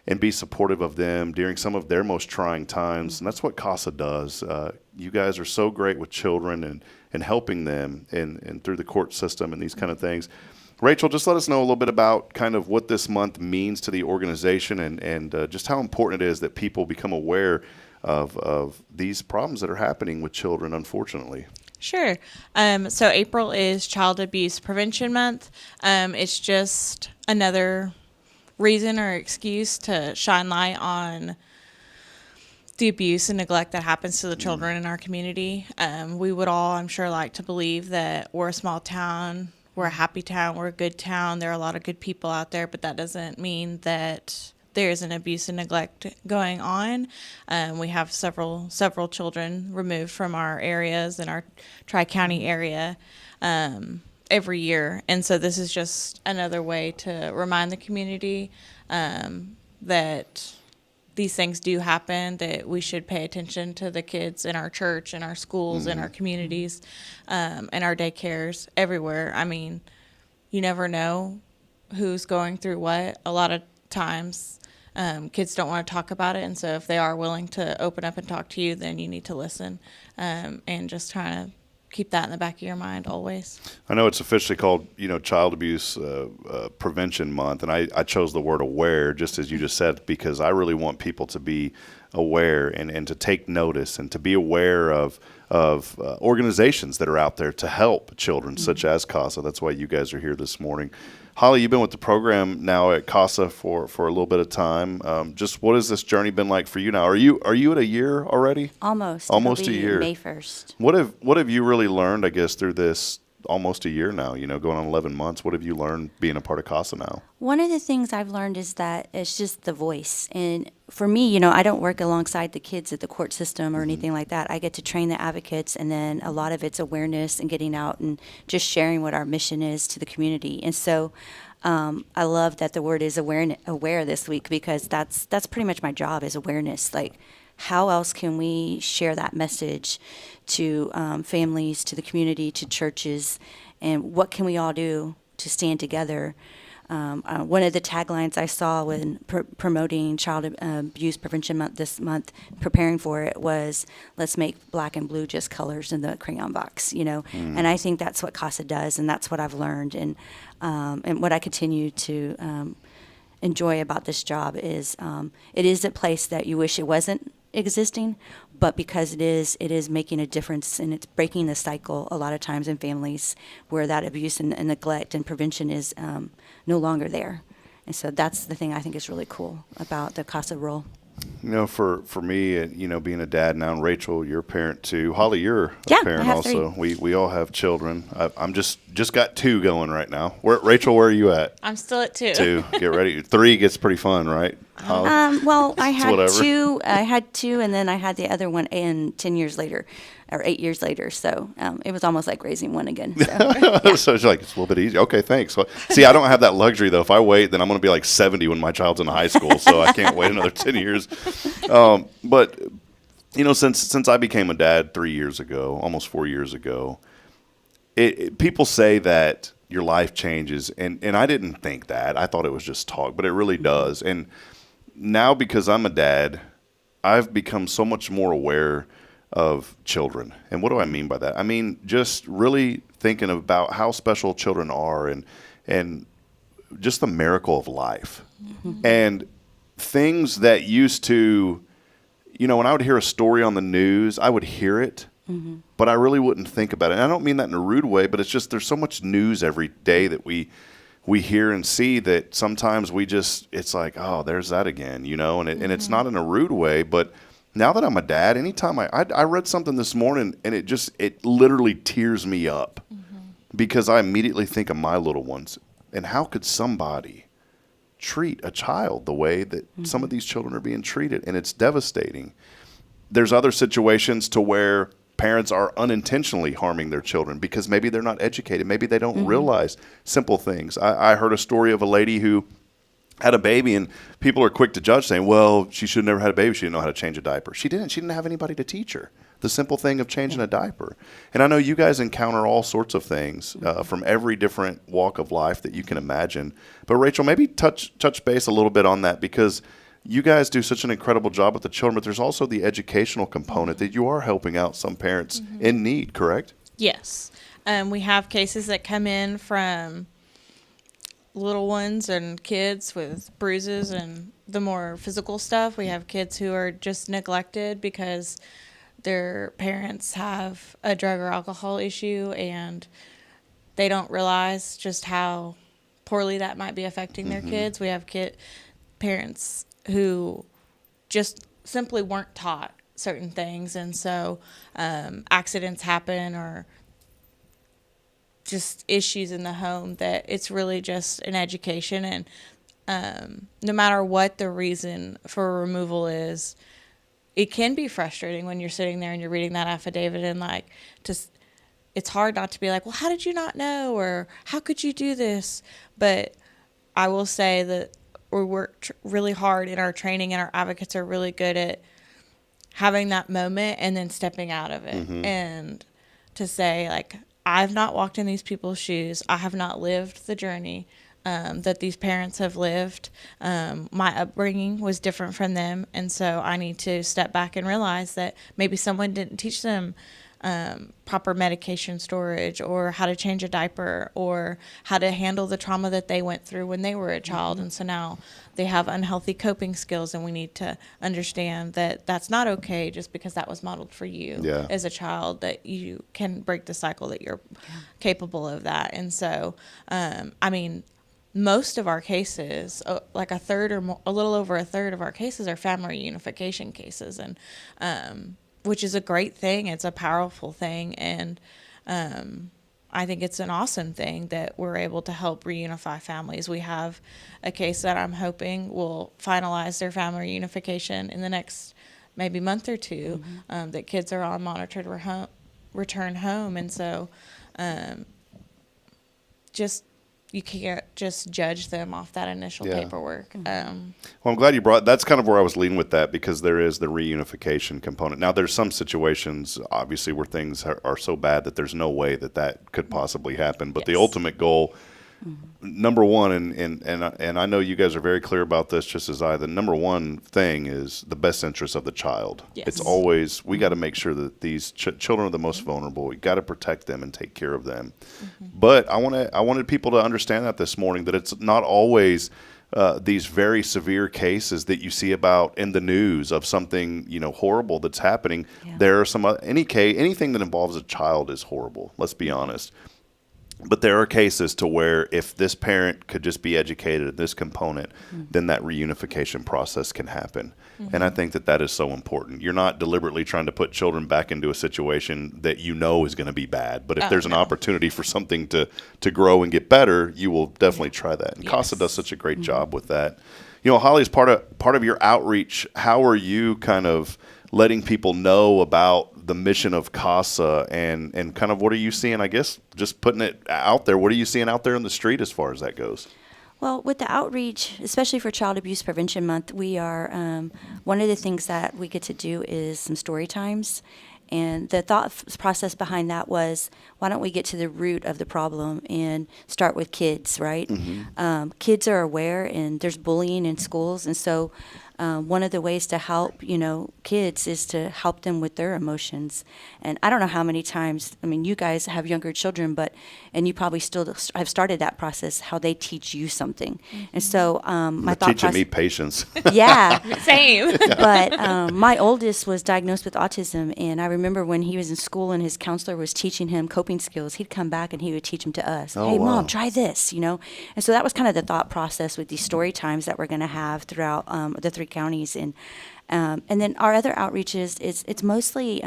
and be supportive of them during some of their most trying times. And that's what CASA does. You guys are so great with children and helping them and through the court system and these kind of things. Rachel, just let us know a little bit about kind of what this month means to the organization and just how important it is that people become aware of these problems that are happening with children, unfortunately. Sure. So April is Child Abuse Prevention Month. It's just another reason or excuse to shine light on the abuse and neglect that happens to the children in our community. We would all, I'm sure, like to believe that we're a small town, we're a happy town, we're a good town. There are a lot of good people out there, but that doesn't mean that there's an abuse and neglect going on. We have several children removed from our areas in our Tri-County area every year. And so this is just another way to remind the community that these things do happen, that we should pay attention to the kids in our church, in our schools, in our communities, and our daycares, everywhere. I mean, you never know who's going through what. A lot of times kids don't want to talk about it, and so if they are willing to open up and talk to you, then you need to listen and just try to keep that in the back of your mind always. I know it's officially called, Child Abuse Prevention Month, and I chose the word aware, just as you just said, because I really want people to be aware and to take notice and to be aware of organizations that are out there to help children, such as CASA. That's why you guys are here this morning. Holly, you've been with the program now at CASA for a little bit of time. Just what has this journey been like for you now? Are you at a year already? Almost. Almost It'll a be year. May 1st. What have you really learned, I guess, through this almost a year now, going on 11 months? What have you learned being a part of CASA now? One of the things I've learned is that it's just the voice. And for me, I don't work alongside the kids at the court system or anything like that. I get to train the advocates, and then a lot of it's awareness and getting out and just sharing what our mission is to the community. And so I love that the word is aware this week, because that's pretty much my job, is awareness. Like, how else can we share that message to families, to the community, to churches, and what can we all do to stand together? One of the taglines I saw when promoting Child Abuse Prevention Month this month, preparing for it, was, let's make black and blue just colors in the crayon box, And I think that's what CASA does, and that's what I've learned. And what I continue to enjoy about this job is it is a place that you wish it wasn't existing, but because it is making a difference, and it's breaking the cycle a lot of times in families where that abuse and neglect and prevention is no longer there. And so that's the thing I think is really cool about the CASA role. For me, being a dad now, and Rachel, you're a parent too. Holly, you're Yeah, a parent I have also. 3. We all have children. I'm just got 2 going right now. Rachel, where are you at? I'm still at 2. 2. Get ready. 3 gets pretty fun, right? Holly? Well, I had whatever. 2. I had 2, and then I had the other one 10 years later, or 8 years later. So it was almost like raising one again. So, yeah. So it's like, it's a little bit easier. Okay, thanks. Well, see, I don't have that luxury, though. If I wait, then I'm going to be like 70 when my child's in high school, so I can't wait another 10 years. But, since I became a dad 3 years ago, almost 4 years ago, people say that your life changes, and I didn't think that. I thought it was just talk, but it really does. And now, because I'm a dad, I've become so much more aware of children. And what do I mean by that? I mean, just really thinking about how special children are, and just the miracle of life. Mm-hmm. And things that used to, when I would hear a story on the news, I would hear it, mm-hmm. but I really wouldn't think about it. And I don't mean that in a rude way, but it's just, there's so much news every day that we hear and see that sometimes it's like, oh, there's that again, and and it's not in a rude way. But now that I'm a dad, anytime I read something this morning, and it literally tears me up, mm-hmm. because I immediately think of my little ones, and how could somebody treat a child the way that mm-hmm. some of these children are being treated? And it's devastating. There's other situations to where parents are unintentionally harming their children because maybe they're not educated. Maybe they don't mm-hmm. realize simple things. I heard a story of a lady who had a baby, and people are quick to judge, saying, well, she should have never had a baby. She didn't know how to change a diaper. She didn't have anybody to teach her the simple thing of changing a diaper. And I know you guys encounter all sorts of things from every different walk of life that you can imagine. But Rachel, maybe touch base a little bit on that, because you guys do such an incredible job with the children, but there's also the educational component that you are helping out some parents mm-hmm. in need, correct? Yes. We have cases that come in from little ones and kids with bruises and the more physical stuff. We have kids who are just neglected because their parents have a drug or alcohol issue, and they don't realize just how poorly that might be affecting their mm-hmm. kids. We have parents who just simply weren't taught certain things, and so accidents happen or just issues in the home that it's really just an education. And no matter what the reason for removal is, it can be frustrating when you're sitting there and you're reading that affidavit, and it's hard not to be like, well, how did you not know, or how could you do this? But I will say that we work really hard in our training, and our advocates are really good at having that moment and then stepping out of it mm-hmm. and to say, like, I've not walked in these people's shoes. I have not lived the journey that these parents have lived. My upbringing was different from them, and so I need to step back and realize that maybe someone didn't teach them proper medication storage, or how to change a diaper, or how to handle the trauma that they went through when they were a child. And so now they have unhealthy coping skills, and we need to understand that that's not okay just because that was modeled for you as a child, that you can break the cycle, that you're capable of that. And so, I mean, most of our cases, like a third or more, a little over a third of our cases are family reunification cases, and which is a great thing. It's a powerful thing, and I think it's an awesome thing that we're able to help reunify families. We have a case that I'm hoping will finalize their family reunification in the next maybe month or two, that kids are on monitored return home, and so you can't just judge them off that initial paperwork. Well, I'm glad you that's kind of where I was leading with that, because there is the reunification component. Now, there's some situations, obviously, where things are so bad that there's no way that could possibly happen. But the ultimate goal, number one, and I know you guys are very clear about this, just as the number one thing is the best interest of the child. It's always, we got to make sure that these children are the most vulnerable. We got to protect them and take care of them. But I wanted people to understand that this morning, that it's not always these very severe cases that you see about in the news of something horrible that's happening. There are some anything that involves a child is horrible. Let's be honest. But there are cases to where if this parent could just be educated in this component, then that reunification process can happen. And I think that is so important. You're not deliberately trying to put children back into a situation that is going to be bad. But if there's an opportunity for something to grow and get better, you will definitely try that. And CASA does such a great job with that. Holly's part of your outreach. How are you kind of letting people know about the mission of CASA, and kind of what are you seeing, I guess, just putting it out there, what are you seeing out there in the street as far as that goes? Well, with the outreach, especially for Child Abuse Prevention Month, we are, one of the things that we get to do is some story times. And the thought process behind that was, why don't we get to the root of the problem and start with kids, right? Kids are aware, and there's bullying in schools, and so one of the ways to help, kids is to help them with their emotions. And I don't know how many times, you guys have younger children, and you probably still have started that process, how they teach you something. And so my thought teaching me patience. Yeah. Same. But my oldest was diagnosed with autism, and I remember when he was in school and his counselor was teaching him coping skills, he'd come back and he would teach them to us. Hey, Mom, try this, And so that was kind of the thought process with these story times that we're going to have throughout the 3 counties, and then our other outreaches it's mostly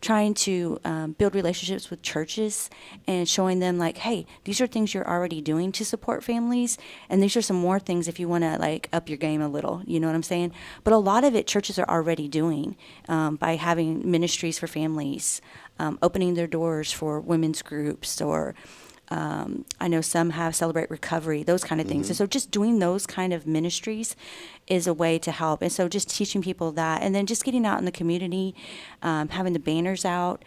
trying to build relationships with churches and showing them hey, these are things you're already doing to support families, and these are some more things if you want to up your game a little, you know what I'm saying? But a lot of it churches are already doing by having ministries for families, opening their doors for women's groups, or I know some have Celebrate Recovery, those kind of things. And so just doing those kind of ministries is a way to help. And so just teaching people that, and then just getting out in the community, having the banners out,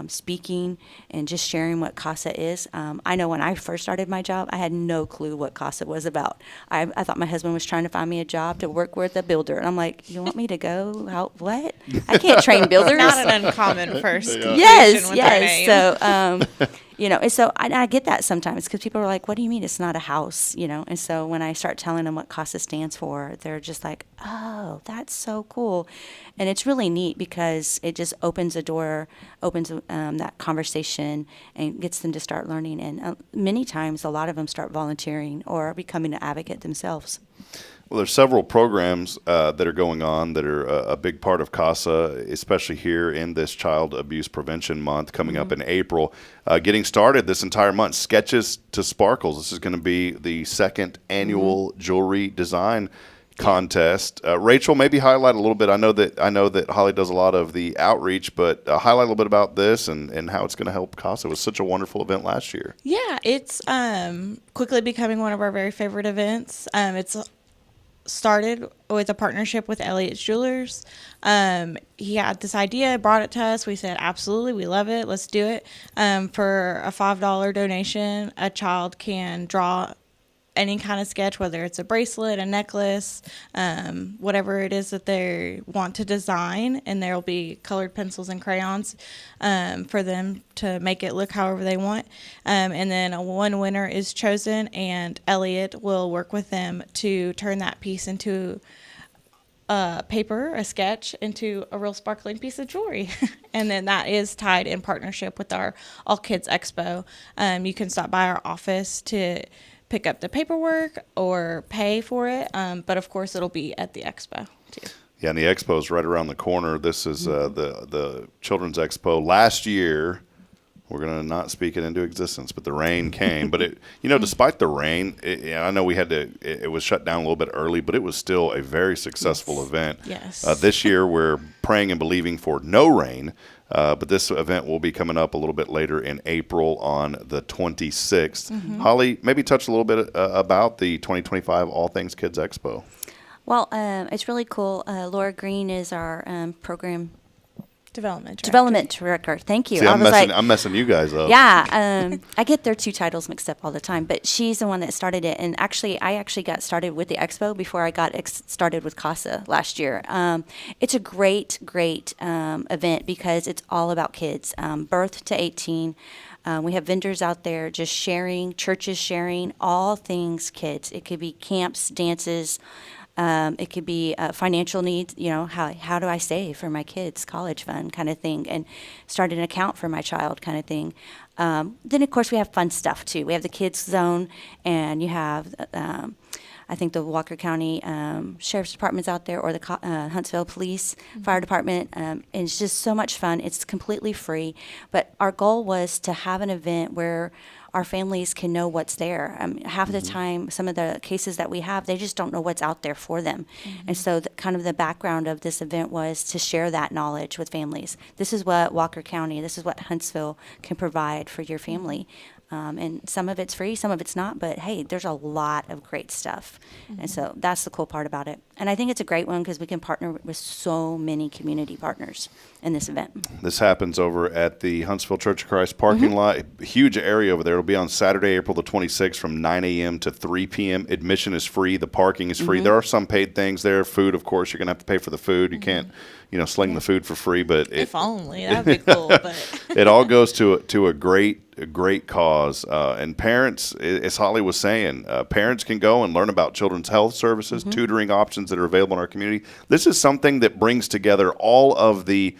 speaking, and just sharing what CASA is. I know when I first started my job, I had no clue what CASA was about. I thought my husband was trying to find me a job to work with a builder. And I'm like, you want me to go help? What? I can't train builders. Not an uncommon first. Yes. So, and so I get that sometimes, because people are like, what do you mean it's not a house? And so when I start telling them what CASA stands for, they're just like, oh, that's so cool. And it's really neat, because it just opens a door, opens that conversation, and gets them to start learning. And many times, a lot of them start volunteering or becoming an advocate themselves. Well, there's several programs that are going on that are a big part of CASA, especially here in this Child Abuse Prevention Month coming up in April. Getting started this entire month, Sketches to Sparkles. This is going to be the 2nd annual jewelry design contest. Rachel, maybe highlight a little bit. I know that Holly does a lot of the outreach, but highlight a little bit about this and how it's going to help CASA. It was such a wonderful event last year. Yeah, it's quickly becoming one of our very favorite events. It's started with a partnership with Elliot's Jewelers. He had this idea, brought it to us. We said, absolutely, we love it. Let's do it. For a $5 donation, a child can draw any kind of sketch, whether it's a bracelet, a necklace, whatever it is that they want to design, and there will be colored pencils and crayons for them to make it look however they want. And then one winner is chosen, and Elliot will work with them to turn that piece into a sketch into a real sparkling piece of jewelry. And then that is tied in partnership with our All Kids Expo. You can stop by our office to pick up the paperwork or pay for it. But of course, it'll be at the expo too. Yeah, and the expo is right around the corner. This is the Children's Expo. Last year, we're going to not speak it into existence, but the rain came. But it, despite the rain, I know it was shut down a little bit early, but it was still a very successful event. Yes. This year, we're praying and believing for no rain, but this event will be coming up a little bit later in April on the 26th. Mm-hmm. Holly, maybe touch a little bit about the 2025 All Things Kids Expo. Well, it's really cool. Laura Green is our program Development director. Thank you. See, I'm messing you guys up. Yeah, I get their two titles mixed up all the time, but she's the one that started it. And I actually got started with the expo before I got started with CASA last year. It's a great event because it's all about kids, birth to 18. We have vendors out there just sharing, churches sharing, all things kids. It could be camps, dances. It could be financial needs, how do I save for my kids' college fund kind of thing, and start an account for my child kind of thing. Then, of course, we have fun stuff, too. We have the kids zone, and you have, I think, the Walker County Sheriff's Department's out there, or the Huntsville Police Fire Department. And it's just so much fun. It's completely free. But our goal was to have an event where our families can know what's there. Half of the time, some of the cases that we have, they just don't know what's out there for them. And so kind of the background of this event was to share that knowledge with families. This is what Walker County, this is what Huntsville can provide for your family. And some of it's free, some of it's not, but hey, there's a lot of great stuff. And so that's the cool part about it. And I think it's a great one because we can partner with so many community partners in this event. This happens over at the Huntsville Church of Christ parking lot. Huge area over there. It'll be on Saturday, April the 26th from 9 a.m. to 3 p.m. Admission is free. The parking is free. There are some paid things there. Food, of course, you're going to have to pay for the food. You can't, sling the food for free. But if only. That would be cool. But it all goes to a great cause. And parents, as Holly was saying, parents can go and learn about children's health services, tutoring options that are available in our community. This is something that brings together all of the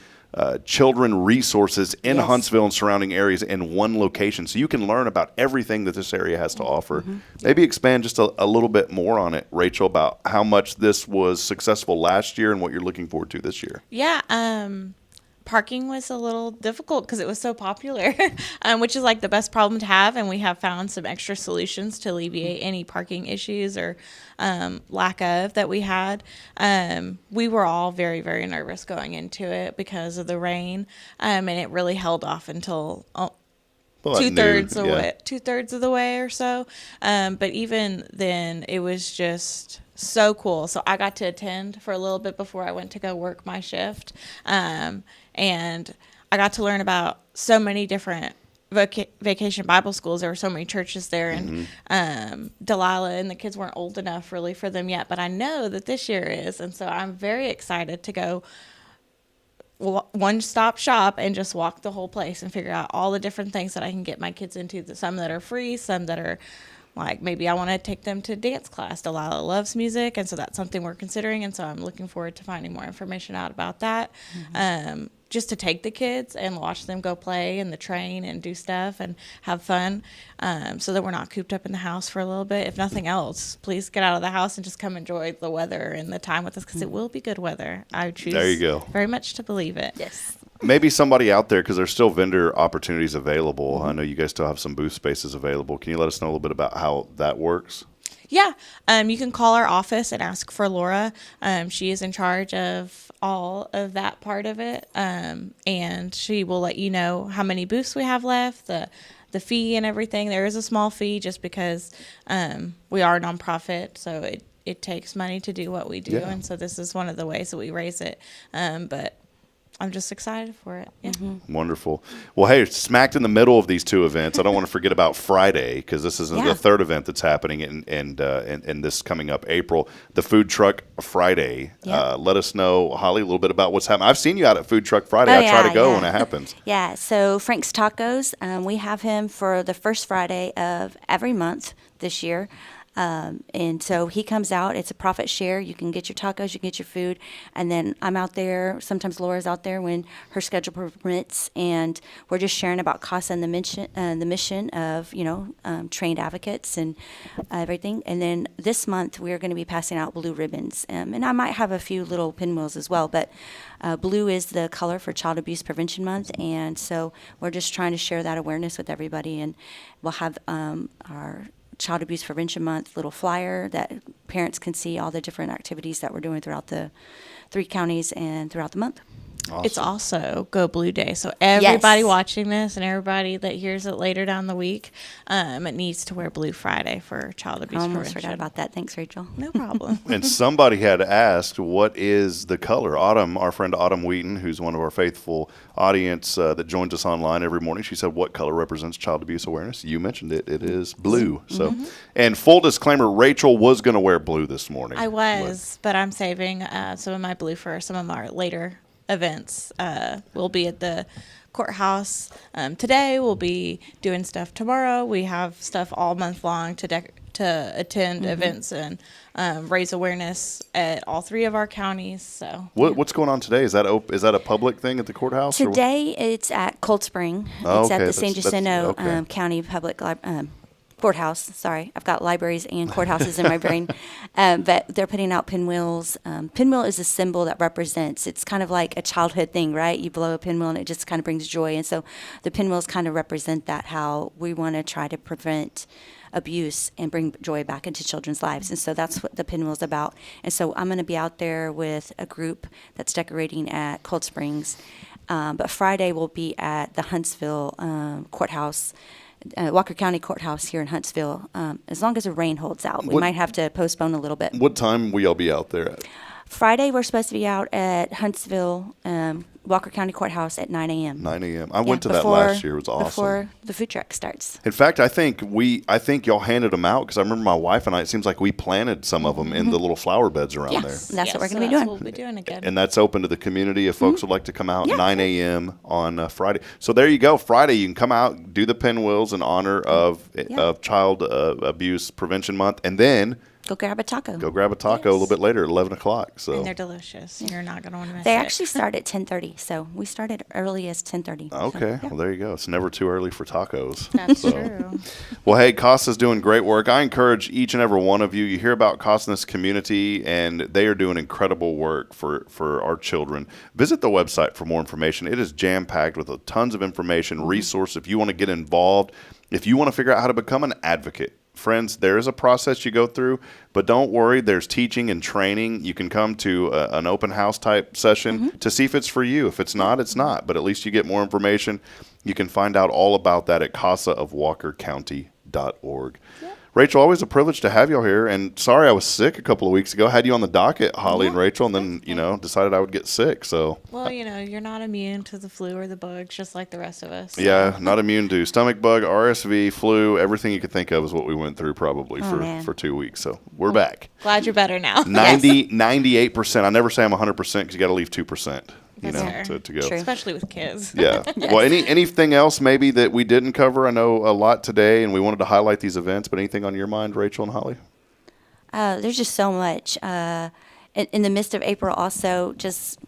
children resources in Huntsville and surrounding areas in one location. So you can learn about everything that this area has to offer. Maybe expand just a little bit more on it, Rachel, about how much this was successful last year and what you're looking forward to this year. Yeah, parking was a little difficult because it was so popular, which is like the best problem to have. And we have found some extra solutions to alleviate any parking issues or lack of that we had. We were all very, very nervous going into it because of the rain, and it really held off until two-thirds of the way or so. But even then, it was just so cool. So I got to attend for a little bit before I went to go work my shift. And I got to learn about so many different vacation Bible schools. There were so many churches there, and Delilah and the kids weren't old enough really for them yet, but I know that this year is. And so I'm very excited to go one-stop shop and just walk the whole place and figure out all the different things that I can get my kids into. Some that are free, some that are like maybe I want to take them to dance class. Delilah loves music, and so that's something we're considering. And so I'm looking forward to finding more information out about that. Just to take the kids and watch them go play in the train and do stuff and have fun, so that we're not cooped up in the house for a little bit. If nothing else, please get out of the house and just come enjoy the weather and the time with us, because it will be good weather. I choose there you go. very much to believe it. Yes. Maybe somebody out there, because there's still vendor opportunities available. I know you guys still have some booth spaces available. Can you let us know a little bit about how that works? Yeah, you can call our office and ask for Laura. She is in charge of all of that part of it, and she will let you know how many booths we have left, the fee and everything. There is a small fee just because we are a nonprofit, so it takes money to do what we do, and so this is one of the ways that we raise it. But I'm just excited for it. Yeah. Wonderful. Well, hey, smacked in the middle of these two events, I don't want to forget about Friday, because this is the third event that's happening in this coming up April, the Food Truck Friday. Let us know, Holly, a little bit about what's happening. I've seen you out at Food Truck Friday. I try to go when it happens. Yeah, so Frank's Tacos, we have him for the first Friday of every month this year. And so he comes out. It's a profit share. You can get your tacos, you can get your food, and then I'm out there. Sometimes Laura's out there when her schedule permits, and we're just sharing about CASA and the mission of trained advocates and everything. And then this month we're going to be passing out blue ribbons, and I might have a few little pinwheels as well. But blue is the color for Child Abuse Prevention Month, and so we're just trying to share that awareness with everybody. And we'll have our Child Abuse Prevention Month little flyer that parents can see all the different activities that we're doing throughout the 3 counties and throughout the month. Awesome. It's also Go Blue Day. So everybody watching this and everybody that hears it later down the week, it needs to wear Blue Friday for child abuse prevention. I almost forgot about that. Thanks, Rachel. No problem. And somebody had asked, what is the color? Autumn, our friend Autumn Wheaton, who's one of our faithful audience that joins us online every morning, she said, what color represents child abuse awareness? You mentioned it. It is blue. So, and full disclaimer, Rachel was going to wear blue this morning. I was, but I'm saving some of my blue for some of my later events. We'll be at the courthouse today. We'll be doing stuff tomorrow. We have stuff all month long to attend events and raise awareness at all 3 of our counties. So what's going on today? Is that a public thing at the courthouse? Today it's at Cold Spring. It's at the San Jacinto County Public Courthouse. Sorry, I've got libraries and courthouses in my brain. But they're putting out pinwheels. Pinwheel is a symbol that represents, it's kind of like a childhood thing, right? You blow a pinwheel and it just kind of brings joy. And so the pinwheels kind of represent that, how we want to try to prevent abuse and bring joy back into children's lives. And so that's what the pinwheel's about. And so I'm going to be out there with a group that's decorating at Cold Springs. But Friday we'll be at the Huntsville courthouse, Walker County Courthouse here in Huntsville, as long as the rain holds out. We might have to postpone a little bit. What time will y'all be out there at? Friday, we're supposed to be out at Huntsville, Walker County Courthouse at 9 a.m. 9 a.m. I went to that last year. It was awesome. Before the food truck starts. In fact, I think y'all handed them out, because I remember my wife and I, it seems like we planted some of them in the little flower beds around there. That's what we're going to be doing. We'll be doing again. And that's open to the community if folks would like to come out 9 a.m. on Friday. So there you go. Friday, you can come out, do the pinwheels in honor of Child Abuse Prevention Month, and then go grab a taco. A little bit later at 11 o'clock. So. And they're delicious. You're not going to want to miss it. They actually start at 10:30, so we started early as 10:30. Okay, well, there you go. It's never too early for tacos. That's true. Well, hey, CASA's doing great work. I encourage each and every one of you. You hear about CASA in this community, and they are doing incredible work for our children. Visit the website for more information. It is jam-packed with tons of information, resources. If you want to get involved, if you want to figure out how to become an advocate, friends, there is a process you go through, but don't worry. There's teaching and training. You can come to an open house type session to see if it's for you. If it's not, it's not. But at least you get more information. You can find out all about that at casaofwalkercounty.org. Yep. Rachel, always a privilege to have you here. And sorry, I was sick a couple of weeks ago. I had you on the docket, Holly and Rachel, and then, decided I would get sick. So, well, you're not immune to the flu or the bugs, just like the rest of us. So. Yeah, not immune to stomach bug, RSV, flu, everything you could think of is what we went through probably for 2 weeks. So we're back. Glad you're better now. 98%. I never say I'm 100% because you got to leave 2%. To go. True. Especially with kids. Yeah. Yes. Well, anything else maybe that we didn't cover? I know a lot today, and we wanted to highlight these events, but anything on your mind, Rachel and Holly? There's just so much. In the midst of April also, just,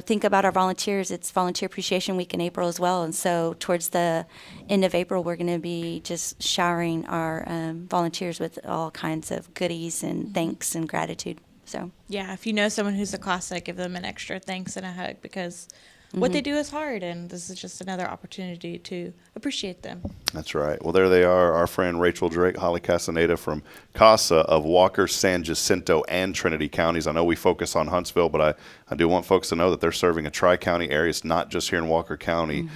think about our volunteers. It's Volunteer Appreciation Week in April as well. And so towards the end of April, we're going to be just showering our volunteers with all kinds of goodies and thanks and gratitude. So yeah, if you know someone who's a CASA, give them an extra thanks and a hug, because what they do is hard, and this is just another opportunity to appreciate them. That's right. Well, there they are, our friend Rachel Drake, Holly Castaneda from CASA of Walker, San Jacinto, and Trinity counties. I know we focus on Huntsville, but I do want folks to know that they're serving a tri-county area. It's not just here in Walker County.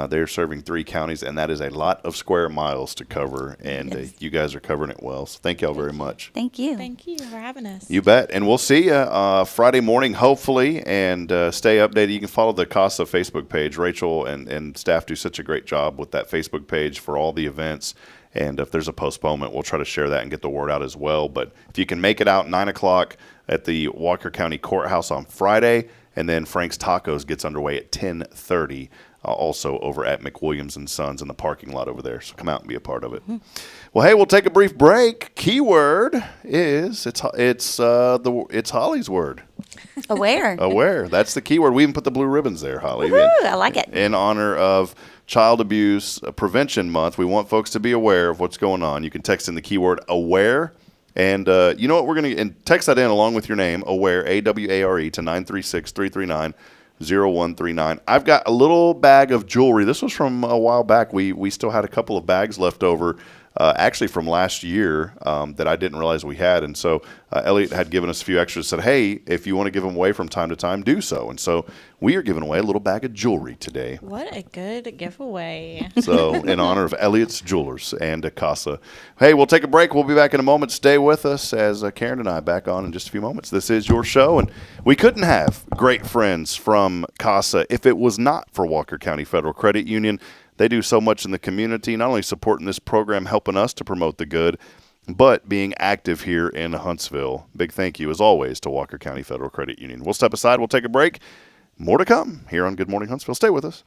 They're serving 3 counties, and that is a lot of square miles to cover, and you guys are covering it well. So thank y'all very much. Thank you. Thank you for having us. You bet. And we'll see you Friday morning, hopefully, and stay updated. You can follow the CASA Facebook page. Rachel and staff do such a great job with that Facebook page for all the events. And if there's a postponement, we'll try to share that and get the word out as well. But if you can make it out 9 o'clock at the Walker County Courthouse on Friday, and then Frank's Tacos gets underway at 10:30, also over at McWilliams & Sons in the parking lot over there. So come out and be a part of it. Well, hey, we'll take a brief break. Keyword is it's Holly's word. Aware. Aware. That's the keyword. We even put the blue ribbons there, Holly. Woo-hoo, I like it. In honor of Child Abuse Prevention Month, we want folks to be aware of what's going on. You can text in the keyword aware. And you know what? We're going to text that in along with your name, aware, AWARE, to 936-339-0139. I've got a little bag of jewelry. This was from a while back. We still had a couple of bags left over, actually from last year, that I didn't realize we had. And so Elliot had given us a few extras, said, hey, if you want to give them away from time to time, do so. And so we are giving away a little bag of jewelry today. What a good giveaway. So in honor of Elliot's Jewelers and CASA. Hey, we'll take a break. We'll be back in a moment. Stay with us as Karen and I back on in just a few moments. This is your show, and we couldn't have great friends from CASA if it was not for Walker County Federal Credit Union. They do so much in the community, not only supporting this program, helping us to promote the good, but being active here in Huntsville. Big thank you, as always, to Walker County Federal Credit Union. We'll step aside. We'll take a break. More to come here on Good Morning Huntsville. Stay with us.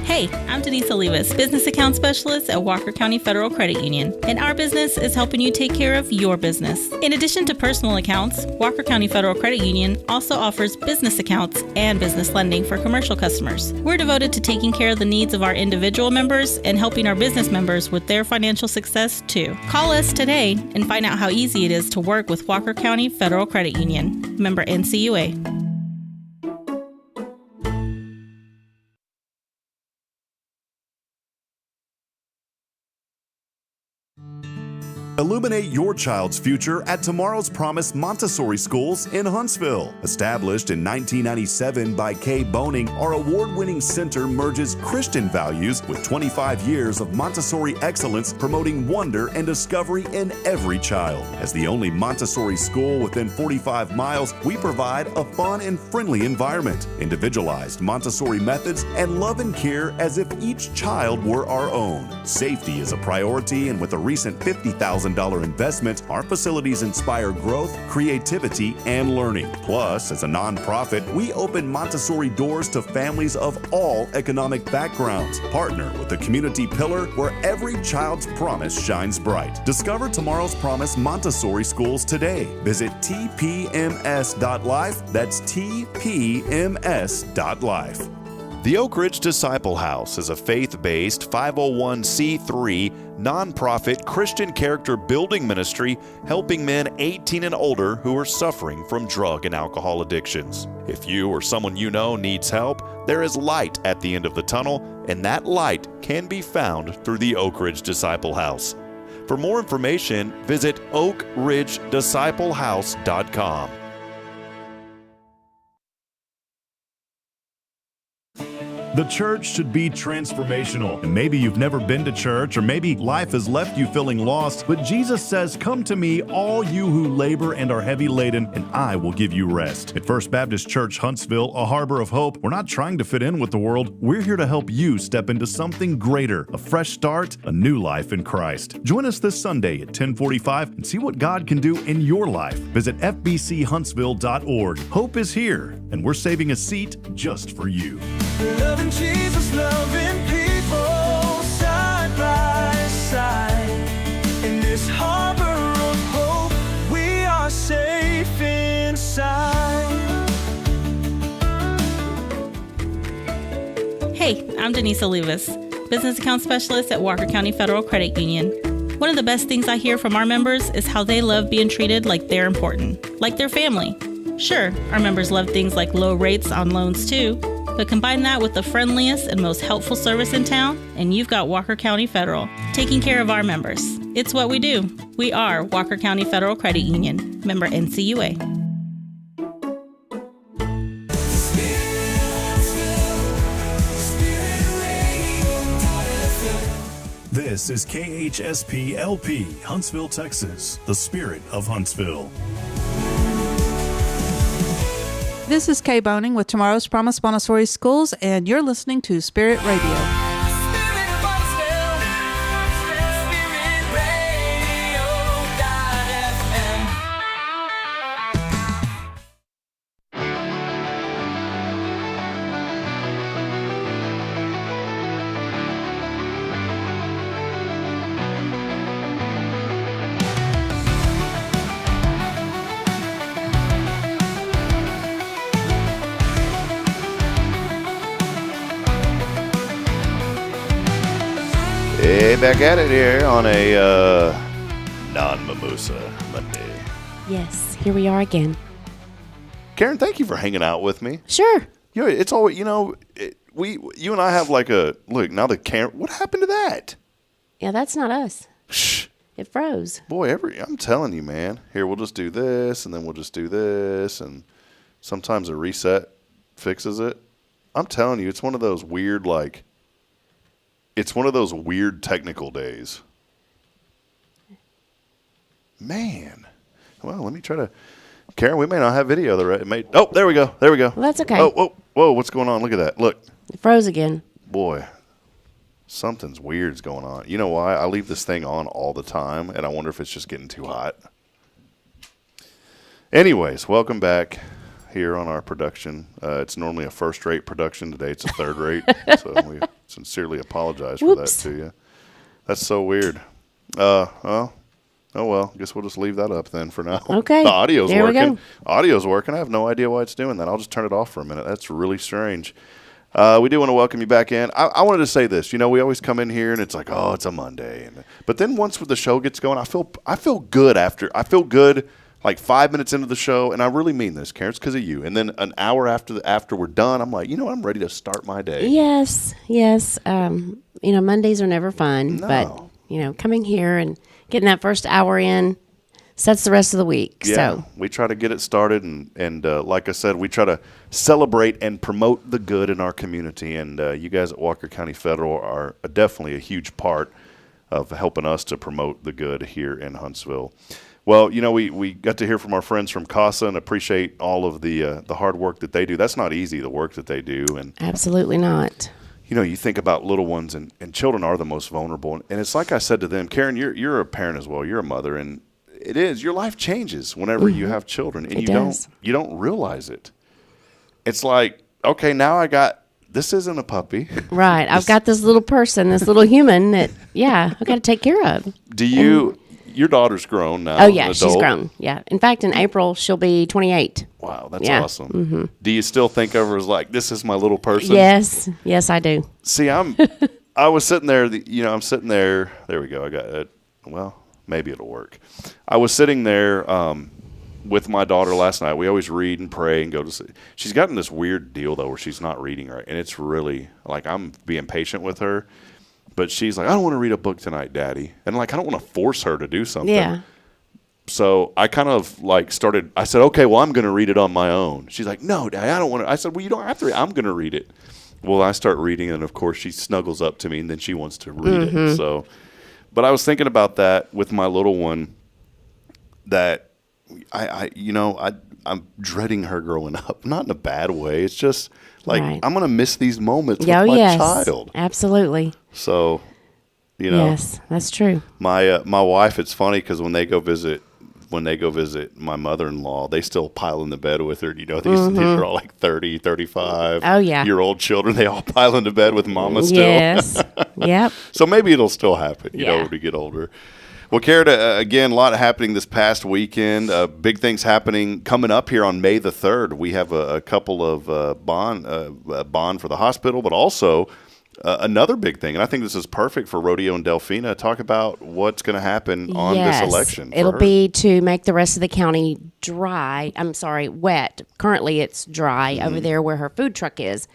Hey, I'm Denise Olivas, Business Account Specialist at Walker County Federal Credit Union, and our business is helping you take care of your business. In addition to personal accounts, Walker County Federal Credit Union also offers business accounts and business lending for commercial customers. We're devoted to taking care of the needs of our individual members and helping our business members with their financial success too. Call us today and find out how easy it is to work with Walker County Federal Credit Union. Member NCUA. Illuminate your child's future at Tomorrow's Promise Montessori Schools in Huntsville. Established in 1997 by Kay Boning, our award-winning center merges Christian values with 25 years of Montessori excellence, promoting wonder and discovery in every child. As the only Montessori school within 45 miles, we provide a fun and friendly environment, individualized Montessori methods, and love and care as if each child were our own. Safety is a priority, and with a recent $50,000 investment, our facilities inspire growth, creativity, and learning. Plus, as a nonprofit, we open Montessori doors to families of all economic backgrounds. Partner with the community pillar where every child's promise shines bright. Discover Tomorrow's Promise Montessori Schools today. Visit tpms.life. That's tpms.life. The Oak Ridge Disciple House is a faith-based 501c3 nonprofit Christian character building ministry helping men 18 and older who are suffering from drug and alcohol addictions. If you or someone you know needs help, there is light at the end of the tunnel, and that light can be found through the Oak Ridge Disciple House. For more information, visit oakridgedisciplehouse.com. The church should be transformational. And maybe you've never been to church, or maybe life has left you feeling lost, but Jesus says, "Come to me, all you who labor and are heavy laden, and I will give you rest." At First Baptist Church Huntsville, a harbor of hope, we're not trying to fit in with the world. We're here to help you step into something greater, a fresh start, a new life in Christ. Join us this Sunday at 10:45 and see what God can do in your life. Visit fbchuntsville.org. Hope is here, and we're saving a seat just for you. Loving Jesus, loving people, side by side. In this harbor of hope, we are safe inside. Hey, I'm Denise Olivas, Business Account Specialist at Walker County Federal Credit Union. One of the best things I hear from our members is how they love being treated like they're important, like their family. Sure, our members love things like low rates on loans too, but combine that with the friendliest and most helpful service in town, and you've got Walker County Federal, taking care of our members. It's what we do. We are Walker County Federal Credit Union, member NCUA. This is KHSP LP, Huntsville, Texas, the spirit of Huntsville. This is Kay Boning with Tomorrow's Promise Montessori Schools, and you're listening to Spirit Radio. Hey, back at it here on a non-mimosa Monday. Yes, here we are again. Karen, thank you for hanging out with me. Sure. It's always, you and I have like a look now. The camera. What happened to that? Yeah, that's not us. Shh. It froze. Boy, I'm telling you, man. Here, we'll just do this, and then we'll just do this, and sometimes a reset fixes it. I'm telling you, it's one of those weird technical days. Man. Well, let me try to. Karen, we may not have video. Oh, there we go. Well, that's okay. Oh, whoa, what's going on? Look at that. Look. It froze again. Boy, something's weird's going on. You know why? I leave this thing on all the time, and I wonder if it's just getting too hot. Anyways, welcome back here on our production. It's normally a first-rate production. Today it's a third-rate, so we sincerely apologize for that to you. That's so weird. Oh, well, guess we'll just leave that up then for now. Okay. The audio's there working. We go. Audio's working. I have no idea why it's doing that. I'll just turn it off for a minute. That's really strange. We do want to welcome you back in. I wanted to say this. We always come in here and it's like, oh, it's a Monday. But then once the show gets going, I feel good after. I feel good like 5 minutes into the show, and I really mean this, Karen. It's because of you. And then an hour after we're done, I'm like, I'm ready to start my day. Yes. Mondays are never fun, but coming here and getting that first hour in sets the rest of the week. Yeah, so we try to get it started, and like I said, we try to celebrate and promote the good in our community. And you guys at Walker County Federal are definitely a huge part of helping us to promote the good here in Huntsville. Well, we got to hear from our friends from CASA and appreciate all of the hard work that they do. That's not easy, the work that they do. And absolutely not. You think about little ones, and children are the most vulnerable. And it's like I said to them, Karen, you're a parent as well. You're a mother, and it is. Your life changes whenever you have children, and you don't realize it. It's like, okay, now this isn't a puppy. Right. I've got this little person, this little human that, I've got to take care of. Your daughter's grown now. Oh, yeah, she's grown. Yeah. In fact, in April, she'll be 28. Wow, that's awesome. Mm-hmm. Do you still think of her as like, this is my little person? Yes, I do. See, I was sitting there, I'm sitting there. There we go. I got it. Well, maybe it'll work. I was sitting there with my daughter last night. We always read and pray and go to sleep. She's gotten this weird deal, though, where she's not reading right. And it's really, like, I'm being patient with her. But she's like, I don't want to read a book tonight, Daddy. And, I don't want to force her to do something. Yeah. So I kind of, I said, okay, well, I'm going to read it on my own. She's like, no, Daddy, I don't want to. I said, well, you don't have to read. I'm going to read it. Well, I start reading, and, of course, she snuggles up to me, and then she wants to read it. So, but I was thinking about that with my little one, that I'm dreading her growing up. Not in a bad way. It's just I'm going to miss these moments with my child. Absolutely. So, Yes, that's true. My wife, it's funny because when they go visit my mother-in-law, they still pile in the bed with her. These are all like 30, 35 year-old children. They all pile into bed with mama still. Yes. Yep. So maybe it'll still happen, when we get older. Well, Karen, again, a lot happening this past weekend. Big things happening coming up here on May the 3rd. We have a couple of bond for the hospital, but also Another big thing, and I think this is perfect for Rodeo and Delphina, talk about what's going to happen on this election. for It'll her. be to make the rest of the county wet. Currently it's dry over there where her food truck is.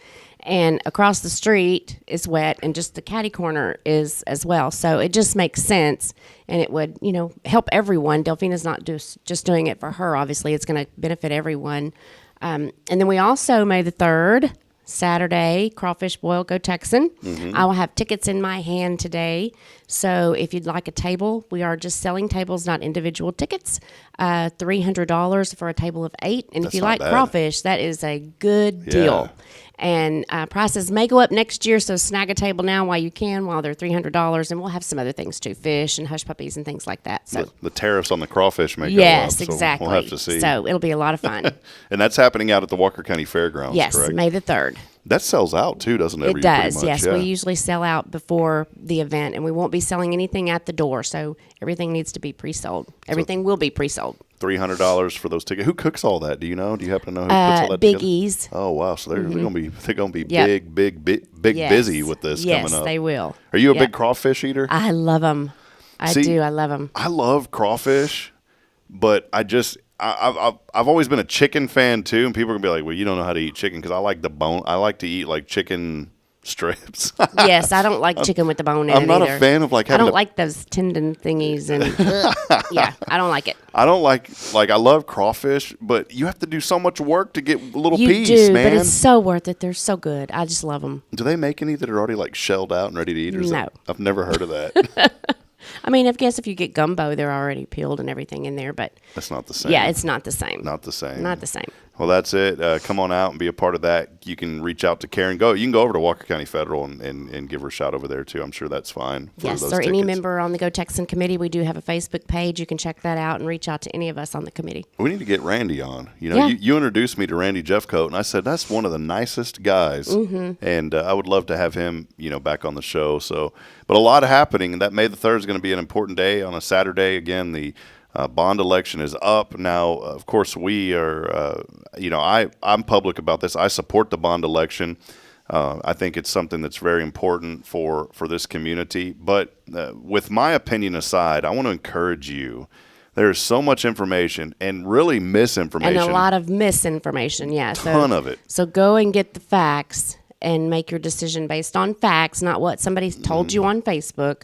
And across the street is wet, and just the catty corner is as well. So it just makes sense, and it would, help everyone. Delphina's not just doing it for her. Obviously, it's going to benefit everyone. And then we also, May the 3rd, Saturday, Crawfish Boil Go Texan. I will have tickets in my hand today. So if you'd like a table, we are just selling tables, not individual tickets. $300 for a table of 8. And That's if you not like bad. crawfish, that is a good deal. And prices may go up next year, so snag a table now while you can, while they're $300. And we'll have some other things too, fish and hush puppies and things like that. So The tariffs on the crawfish may go up. yes, so exactly. We'll have to see. So it'll be a lot of fun. And that's happening out at the Walker County Fairgrounds, Yes, correct? May the 3rd. That sells out too, doesn't it? It pretty does, much? yes. Yeah. We usually sell out before the event, and we won't be selling anything at the door, so everything needs to be pre-sold. Everything will be pre-sold. $300 for those tickets. Who cooks all that? Do you know? Do you happen to know who puts all that Big together? E's. Oh wow! So they're gonna be Yep. big Yes. busy with this Yes, coming up. they will. Are you a Yep. big crawfish eater? I love them. I See, do. I love them. I love crawfish, but I've always been a chicken fan too. And people are gonna be like, "Well, you don't know how to eat chicken," because I like the bone. I like to eat like chicken strips. Yes, I don't like chicken with the bone in I'm it not either. a fan of like I having don't to- like those tendon thingies, and yeah, I don't like it. I don't like I love crawfish, but you have to do so much work to get a little You piece, do, man. but it's so worth it. They're so good. I just love them. Do they make any that are already like shelled out and ready to eat? Or is No. that, I've never heard of that. I mean, I guess if you get gumbo, they're already peeled and everything in there, but That's not the same. yeah, it's not the same. Not the same. Not the same. Well, that's it. Come on out and be a part of that. You can reach out to Karen. You can go over to Walker County Federal and give her a shout over there too. I'm sure that's fine. For Yes, those or any tickets. member on the Go Texan committee. We do have a Facebook page. You can check that out and reach out to any of us on the committee. We need to get Randy on. Yeah. You introduced me to Randy Jeffcoat, and I said that's one of the nicest guys, and I would love to have him, back on the show. So, but a lot happening, and that May the 3rd is going to be an important day on a Saturday. Again, the bond election is up now. Of course, we are. I'm public about this. I support the bond election. I think it's something that's very important for this community. But with my opinion aside, I want to encourage you. There's so much information and really misinformation. And a lot of misinformation, yeah. Ton of it. So go and get the facts and make your decision based on facts, not what somebody told you on Facebook.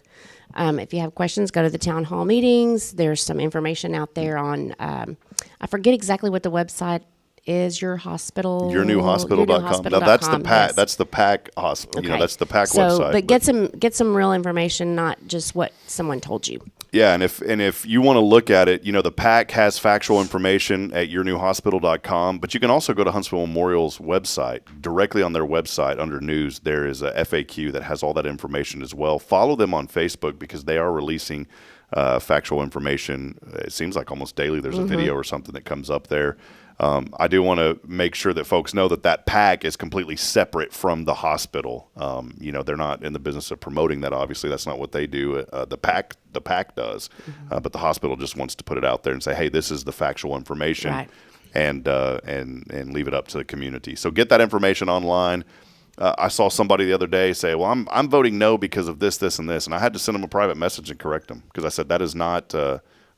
If you have questions, go to the town hall meetings. There's some information out there on, I forget exactly what the website is, yournewhospital.com. Yournewhospital.com. Now that's the PAC. yes. That's the PAC hospital. Okay. That's the PAC so, website. But get some real information, not just what someone told you. Yeah, and if you want to look at it, the PAC has factual information at yournewhospital.com, but you can also go to Huntsville Memorial's website. Directly on their website under news, there is a FAQ that has all that information as well. Follow them on Facebook because they are releasing factual information. It seems like almost daily there's a video or something that comes up there. I do want to make sure that folks know that PAC is completely separate from the hospital. They're not in the business of promoting that. Obviously, that's not what they do. The PAC does, but the hospital just wants to put it out there and say, "Hey, this is the factual information," Right. and leave it up to the community. So get that information online. I saw somebody the other day say, "Well, I'm voting no because of this, this, and this," and I had to send them a private message and correct them because I said that is not.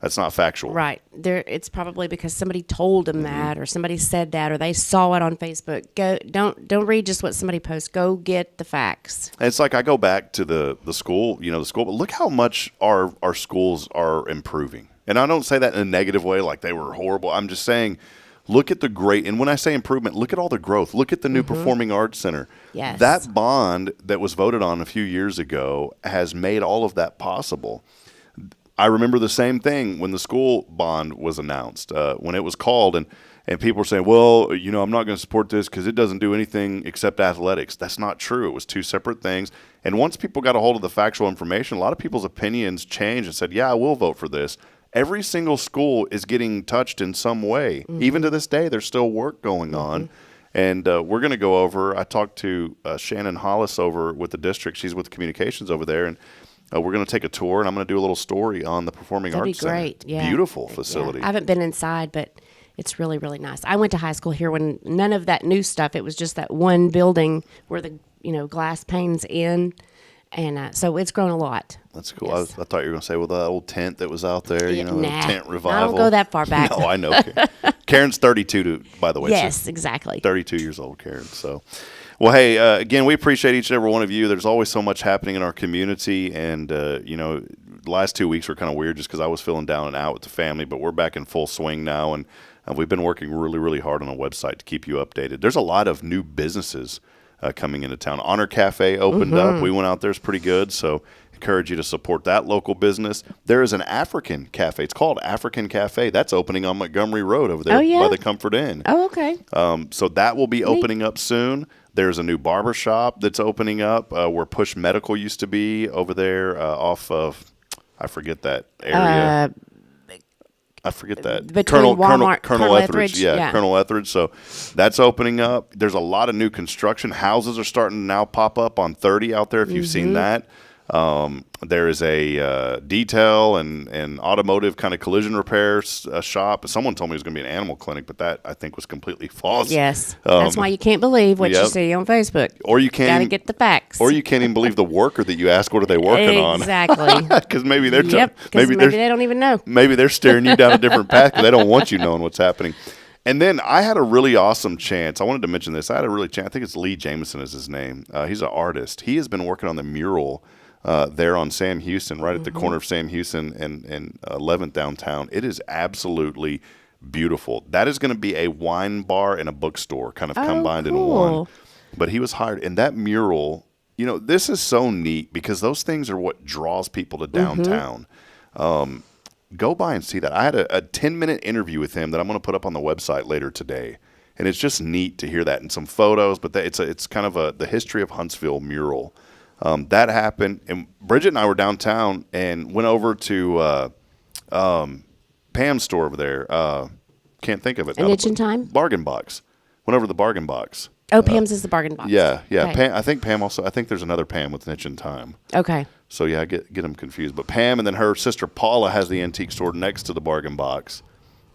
That's not factual. Right. It's probably because somebody told them that, or somebody said that, or they saw it on Facebook. Don't read just what somebody posts. Go get the facts. And it's like I go back to the school, the school, but look how much our schools are improving. And I don't say that in a negative way, like they were horrible. I'm just saying, look at the great, and when I say improvement, look at all the growth. Look at the new Performing Arts Center. Yes. That bond that was voted on a few years ago has made all of that possible. I remember the same thing when the school bond was announced, when it was called, and people were saying, well, I'm not going to support this because it doesn't do anything except athletics. That's not true. It was two separate things. And once people got a hold of the factual information, a lot of people's opinions changed and said, yeah, I will vote for this. Every single school is getting touched in some way. Even to this day, there's still work going on. And we're going to go over, I talked to Shannon Hollis over with the district. She's with communications over there, and we're going to take a tour, and I'm going to do a little story on the Performing That'd Arts be great. Center. Yeah. Beautiful facility. Yeah. I haven't been inside, but it's really, really nice. I went to high school here when none of that new stuff. It was just that one building where the glass panes in. And so it's grown a lot. That's cool. Yes. I thought you were going to say, well, the old tent that was out there, the Nah, tent revival. I don't go that far back. No, I know. Karen's 32, by the way. Yes, exactly. 32 years old, Karen. So, well, hey, again, we appreciate each and every one of you. There's always so much happening in our community. And, the last 2 weeks were kind of weird just because I was feeling down and out with the family. But we're back in full swing now. And we've been working really, really hard on a website to keep you updated. There's a lot of new businesses coming into town. Honor Cafe opened up. We went out there. It's pretty good. So encourage you to support that local business. There is an African Cafe. It's called African Cafe. That's opening on Montgomery Road over there by the Comfort Inn. Oh, okay. So that will be opening up soon. There's a new barber shop that's opening up where Push Medical used to be over there off of, I forget that area. I forget that. Between Walmart, Colonel Etheridge. Yeah, Colonel Etheridge. So that's opening up. There's a lot of new construction. Houses are starting to now pop up on 30 out there if you've seen that. There is a detail and automotive kind of collision repair shop. Someone told me it was going to be an animal clinic, but that I think was completely false. Yes. That's why you can't believe what you see on Facebook. Or you can't. Got to get the facts. Or you can't even believe the worker that you ask, what are they working on? Exactly. Because maybe they're maybe they don't even know. Maybe they're steering you down a different path because they don't want you knowing what's happening. And then I had a really awesome chance. I wanted to mention this. I had a really chance. I think it's Lee Jameson is his name. He's an artist. He has been working on the mural there on Sam Houston, right at the corner of Sam Houston and 11th downtown. It is absolutely beautiful. That is going to be a wine bar and a bookstore kind of combined in one. But he was hired. And that mural, this is so neat because those things are what draws people to downtown. Go by and see that. I had a 10-minute interview with him that I'm going to put up on the website later today. And it's just neat to hear that and some photos. But it's kind of the history of Huntsville mural. That happened, and Bridget and I were downtown and went over to Pam's store over there. Can't think of it. An Itch in Time? Bargain Box. Went over to the Bargain Box. Oh, Pam's is the Bargain Box. Yeah. Okay. Pam, I think Pam also. I think there's another Pam with an Itch in Time. Okay. So yeah, I get them confused. But Pam and then her sister Paula has the antique store next to the Bargain Box,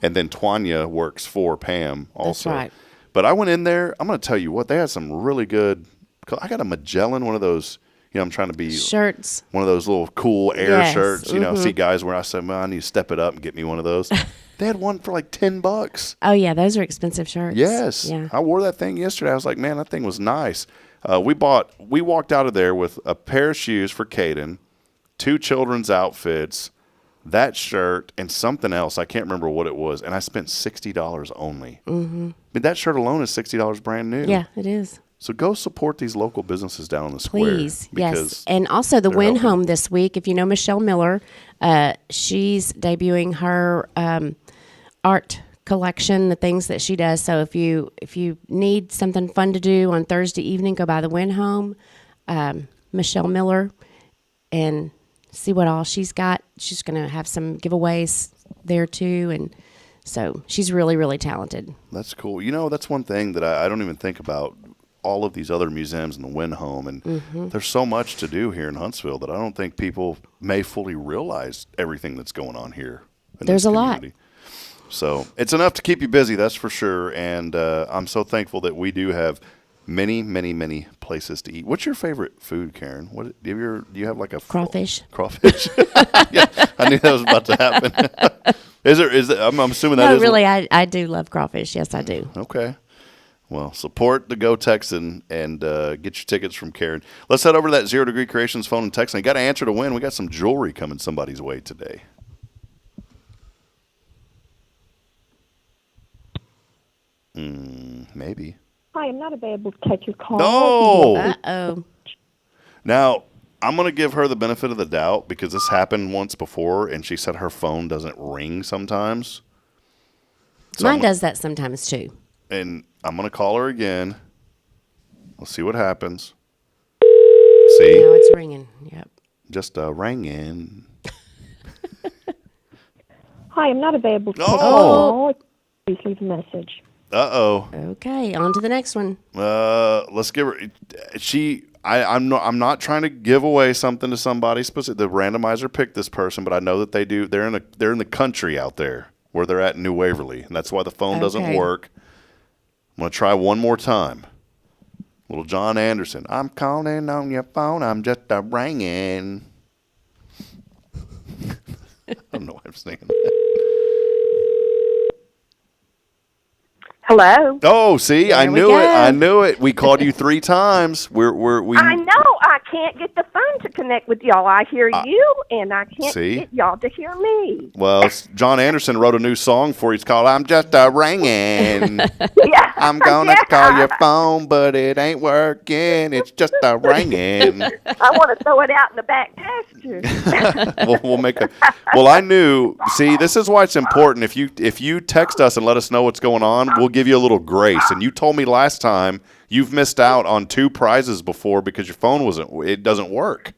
and then Tanya works for Pam also. That's right. But I went in there. I'm going to tell you what, they had some really good. I got a Magellan, one of those. I'm trying to be shirts. One of those little cool air shirts. See guys where I said, I need to step it up and get me one of those. They had one for like $10. Oh yeah, those are expensive shirts. Yes. Yeah. I wore that thing yesterday. I was like, man, that thing was nice. We walked out of there with a pair of shoes for Caden, 2 children's outfits, that shirt, and something else. I can't remember what it was. And I spent $60 only. I mean, that shirt alone is $60 brand new. Yeah, it is. So go support these local businesses down on the square. Please, yes. And also the Win Home this week. If you know Michelle Miller, she's debuting her art collection, the things that she does. So if you need something fun to do on Thursday evening, go by the Win Home, Michelle Miller, and see what all she's got. She's going to have some giveaways there too, and so she's really, really talented. That's cool. That's one thing that I don't even think about. All of these other museums and the Win Home, and there's so much to do here in Huntsville that I don't think people may fully realize everything that's going on here. There's a lot. So it's enough to keep you busy, that's for sure. And I'm so thankful that we do have many, many, many places to eat. What's your favorite food, Karen? Do you have like a crawfish? Crawfish. Yeah, I knew that was about to happen. Is there? I'm assuming that no, is. No, really, I do love crawfish. Yes, I do. Okay. Well, support the Go Texan and get your tickets from Karen. Let's head over to that 0 Degree Creations phone and text. And you got to answer to win. We got some jewelry coming somebody's way today. Maybe. Hi, I'm not available to take your call. No. Uh-oh. Now, I'm going to give her the benefit of the doubt because this happened once before, and she said her phone doesn't ring sometimes. So mine does that sometimes, too. And I'm going to call her again. We'll see what happens. See? Now it's ringing. Yep. Just ringing. Hi, I'm not available to take your Oh. call. Please leave a message. Uh-oh. Okay, on to the next one. Let's give her. I'm not trying to give away something to somebody specific. The randomizer picked this person, but I know that they do. They're in the country out there where they're at in New Waverly, and that's why the phone doesn't work. I'm going to try one more time. Little John Anderson. I'm calling on your phone. I'm just a ringing. I don't know why I'm singing that. Hello. Oh, see, I There we knew go. it. I knew it. We called you 3 times. We. I know. I can't get the phone to connect with y'all. I hear you, and I can't See? get y'all to hear me. Well, John Anderson wrote a new song for you. It's called "I'm Just a Ringing." Yeah. I'm gonna call your phone, but it ain't working. It's just a ringing. I want to throw it out in the back pasture. We'll make a. Well, I knew. See, this is why it's important. If you text us and let us know what's going on, we'll give you a little grace. And you told me last time you've missed out on 2 prizes before because your phone it doesn't work.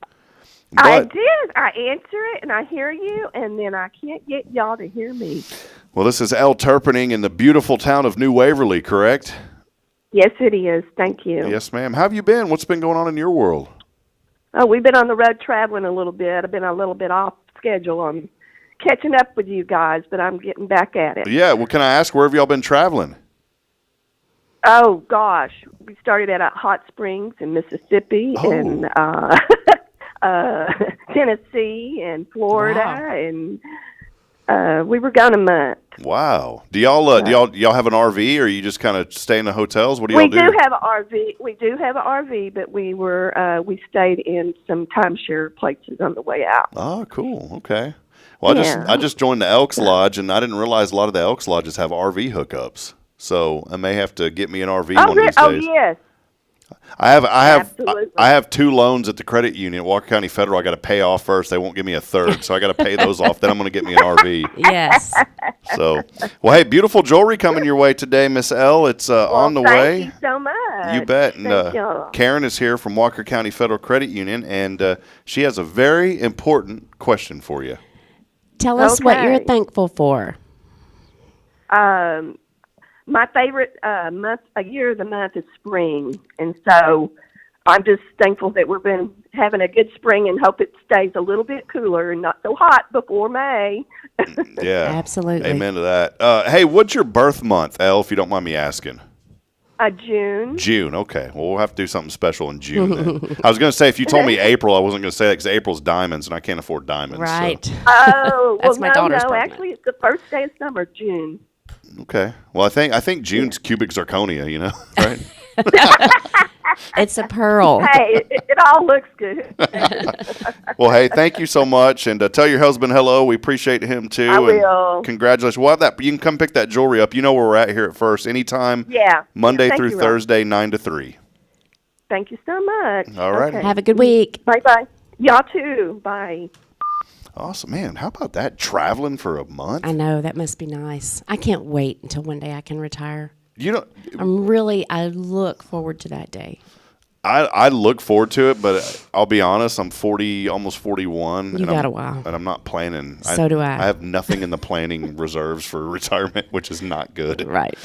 I But, did. I answer it, and I hear you, and then I can't get y'all to hear me. well, this is Elle Turpening in the beautiful town of New Waverly, correct? Yes, it is. Thank you. Yes, ma'am. How have you been? What's been going on in your world? Oh, we've been on the road traveling a little bit. I've been a little bit off schedule on catching up with you guys, but I'm getting back at it. Yeah. Well, can I ask, where have y'all been traveling? Oh, gosh. We started at Hot Springs in Mississippi and Tennessee and Florida, and we were gone a month. Wow. Do y'all have an RV, or you just kind of stay in the hotels? What do y'all We do? do have an RV. We do have an RV, but we stayed in some timeshare places on the way out. Oh, cool. Okay. Well, Yeah. I just joined the Elks Lodge, and I didn't realize a lot of the Elks Lodges have RV hookups. So I may have to get me an RV one of these days. Oh, yes. I Absolutely. have 2 loans at the credit union, Walker County Federal. I got to pay off first. They won't give me a third, so I got to pay those off. Then I'm going to get me an RV. Yes. So, well, hey, beautiful jewelry coming your way today, Miss Elle. It's on the way. Thank you so much. You bet. And Thank you. Karen is here from Walker County Federal Credit Union, and she has a very important question for you. Tell us what you're Okay. thankful for. My favorite month, a year of the month is spring, and so I'm just thankful that we've been having a good spring and hope it stays a little bit cooler and not so hot before May. Yeah. Absolutely. Amen to that. Hey, what's your birth month, Elle, if you don't mind me asking? June. June. Okay. Well, we'll have to do something special in June then. I was going to say, if you told me April, I wasn't going to say that because April's diamonds, and I can't afford diamonds. Right. So. Oh, That's well, my daughter's no. birthday. Actually, it's the first day of summer, June. Okay. Well, I think June's cubic zirconia, you know, right? It's a pearl. Hey, it all looks good. Well, hey, thank you so much, and tell your husband hello. We appreciate him too. I and will. Congratulations. Well, you can come pick that jewelry up. You know where we're at here at First. Anytime. Yeah. Monday Thank through you, Rob. Thursday, 9 to 3. Thank you so much. All right. Have a good week. Bye-bye. Y'all too. Bye. Awesome, man. How about that? Traveling for a month. I know, that must be nice. I can't wait until one day I can retire. You know, I look forward to that day. I look forward to it, but I'll be honest, I'm 40, almost 41. You got a while. And I'm not planning. So do I. I have nothing in the planning reserves for retirement, which is not good. Right.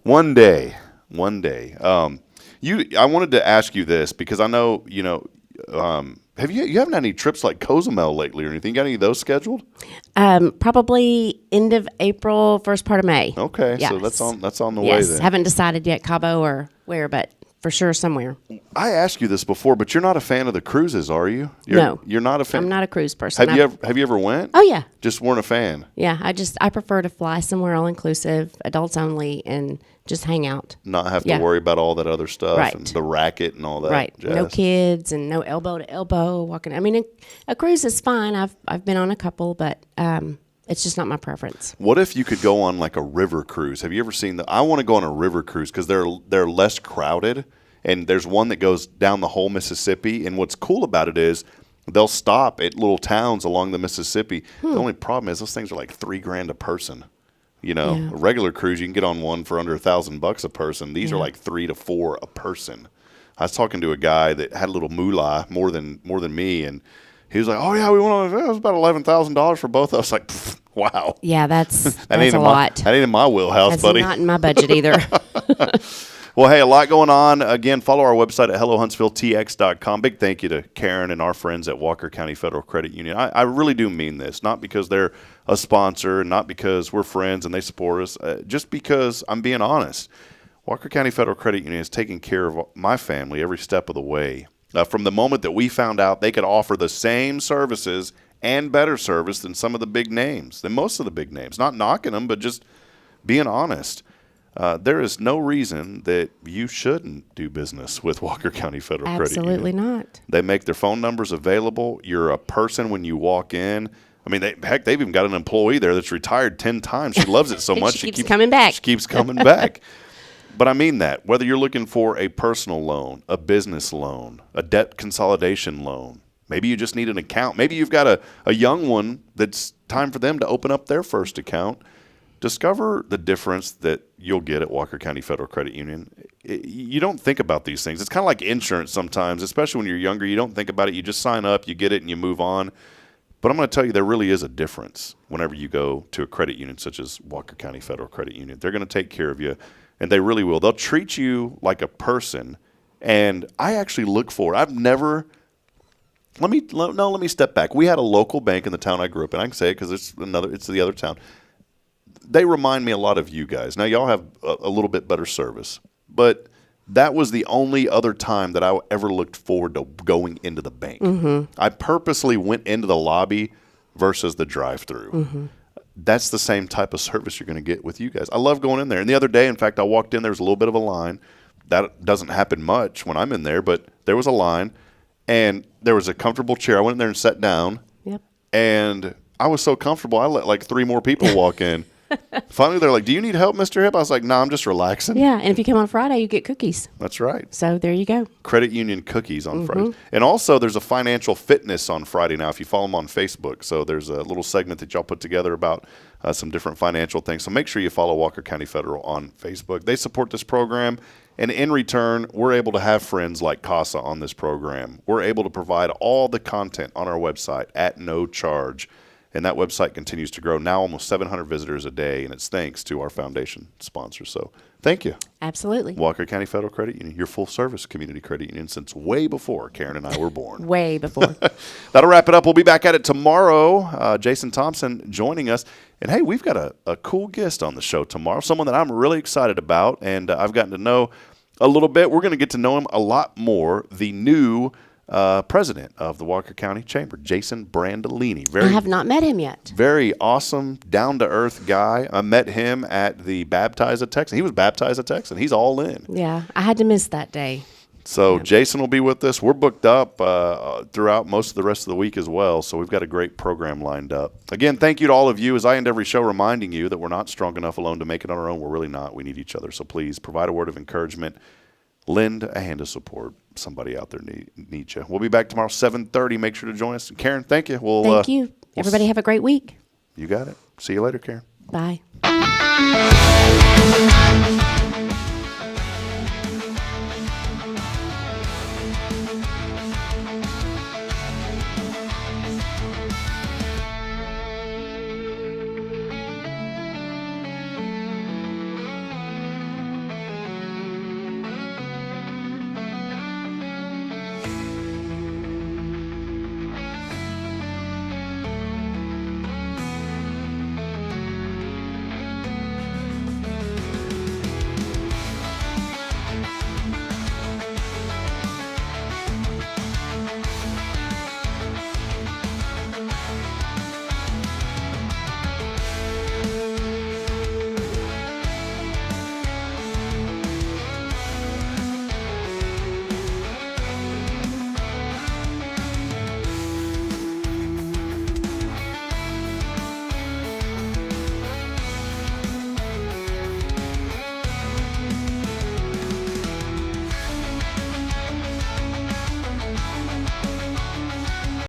One day. I wanted to ask you this because I know, have you haven't had any trips like Cozumel lately or anything? Got any of those scheduled? Probably end of April, first part of May. Okay, Yes. so that's on the way Yes, then. haven't decided yet Cabo or where, but for sure somewhere. I asked you this before, but you're not a fan of the cruises, are you? No. You're not a fan. I'm not a cruise person. Have you ever went? Oh, yeah. Just weren't a fan. Yeah, I prefer to fly somewhere all inclusive, adults only, and just hang out. Not have to Yeah. worry about all that other stuff Right. and the racket and all that. Right. jazz. No kids and no elbow to elbow walking. I mean, a cruise is fine. I've been on a couple, but it's just not my preference. What if you could go on like a river cruise? Have you ever seen I want to go on a river cruise because they're less crowded, and there's one that goes down the whole Mississippi. And what's cool about it is they'll stop at little towns along the Mississippi. The only problem is those things are like $3,000 a person. You know, Yeah. a regular cruise you can get on one for under $1,000 a person. These are Yeah. like 3 to 4 a person. I was talking to a guy that had a little moolah more than me, and he was like, "Oh yeah, we went on. It was about $11,000 for both of us." Like, pfft, wow. Yeah, that's That ain't a in lot. that ain't in my wheelhouse, That's buddy. not in my budget either. Well, hey, a lot going on. Again, follow our website at hellohuntsvilletx.com. Big thank you to Karen and our friends at Walker County Federal Credit Union. I really do mean this, not because they're a sponsor, not because we're friends and they support us, just because I'm being honest. Walker County Federal Credit Union has taken care of my family every step of the way. From the moment that we found out they could offer the same services and better service than some of the big names, than most of the big names. Not knocking them, but just being honest. There is no reason that you shouldn't do business with Walker County Federal Credit Union. Absolutely not. They make their phone numbers available. You're a person when you walk in. I mean, they've even got an employee there that's retired 10 times. She loves it so much. She keeps coming back. She keeps coming back. But I mean that. Whether you're looking for a personal loan, a business loan, a debt consolidation loan, maybe you just need an account. Maybe you've got a young one that's time for them to open up their first account. Discover the difference that you'll get at Walker County Federal Credit Union. You don't think about these things. It's kind of like insurance sometimes, especially when you're younger. You don't think about it. You just sign up, you get it, and you move on. But I'm going to tell you, there really is a difference whenever you go to a credit union such as Walker County Federal Credit Union. They're going to take care of you, and they really will. They'll treat you like a person, and I actually look for it. I've never – let me step back. We had a local bank in the town I grew up in. I can say it because it's the other town. They remind me a lot of you guys. Now, y'all have a little bit better service, but that was the only other time that I ever looked forward to going into the bank. Mm-hmm. I purposely went into the lobby versus the drive-through. Mm-hmm. That's the same type of service you're going to get with you guys. I love going in there. And the other day, in fact, I walked in, there was a little bit of a line. That doesn't happen much when I'm in there, but there was a line, and there was a comfortable chair. I went in there and sat down, and I was so comfortable, I let like 3 more people walk in. Finally, they're like, "Do you need help, Mr. Hip?" I was like, "No, I'm just relaxing." Yeah, and if you come on Friday, you get cookies. That's right. So there you go. Credit union cookies on Friday. And also, there's a financial fitness on Friday now if you follow them on Facebook. So there's a little segment that y'all put together about some different financial things. So make sure you follow Walker County Federal on Facebook. They support this program. And in return, we're able to have friends like CASA on this program. We're able to provide all the content on our website at no charge. And that website continues to grow. Now almost 700 visitors a day, and it's thanks to our foundation sponsors. So thank you. Absolutely. Walker County Federal Credit Union, your full-service community credit union since way before Karen and I were born. Way before. That'll wrap it up. We'll be back at it tomorrow. Jason Thompson joining us. And, hey, we've got a cool guest on the show tomorrow, someone that I'm really excited about, and I've gotten to know a little bit. We're going to get to know him a lot more, the new president of the Walker County Chamber, Jason Brandolini. I have not met him yet. Very awesome, down-to-earth guy. I met him at the Baptize a Texan. He was baptized a Texan. He's all in. Yeah, I had to miss that day. So Jason will be with us. We're booked up throughout most of the rest of the week as well, so we've got a great program lined up. Again, thank you to all of you. As I end every show reminding you that we're not strong enough alone to make it on our own. We're really not. We need each other. So please provide a word of encouragement. Lend a hand of support. Somebody out there needs you. We'll be back tomorrow, 7:30. Make sure to join us. Karen, thank you. Thank you. Everybody have a great week. You got it. See you later, Karen. Bye.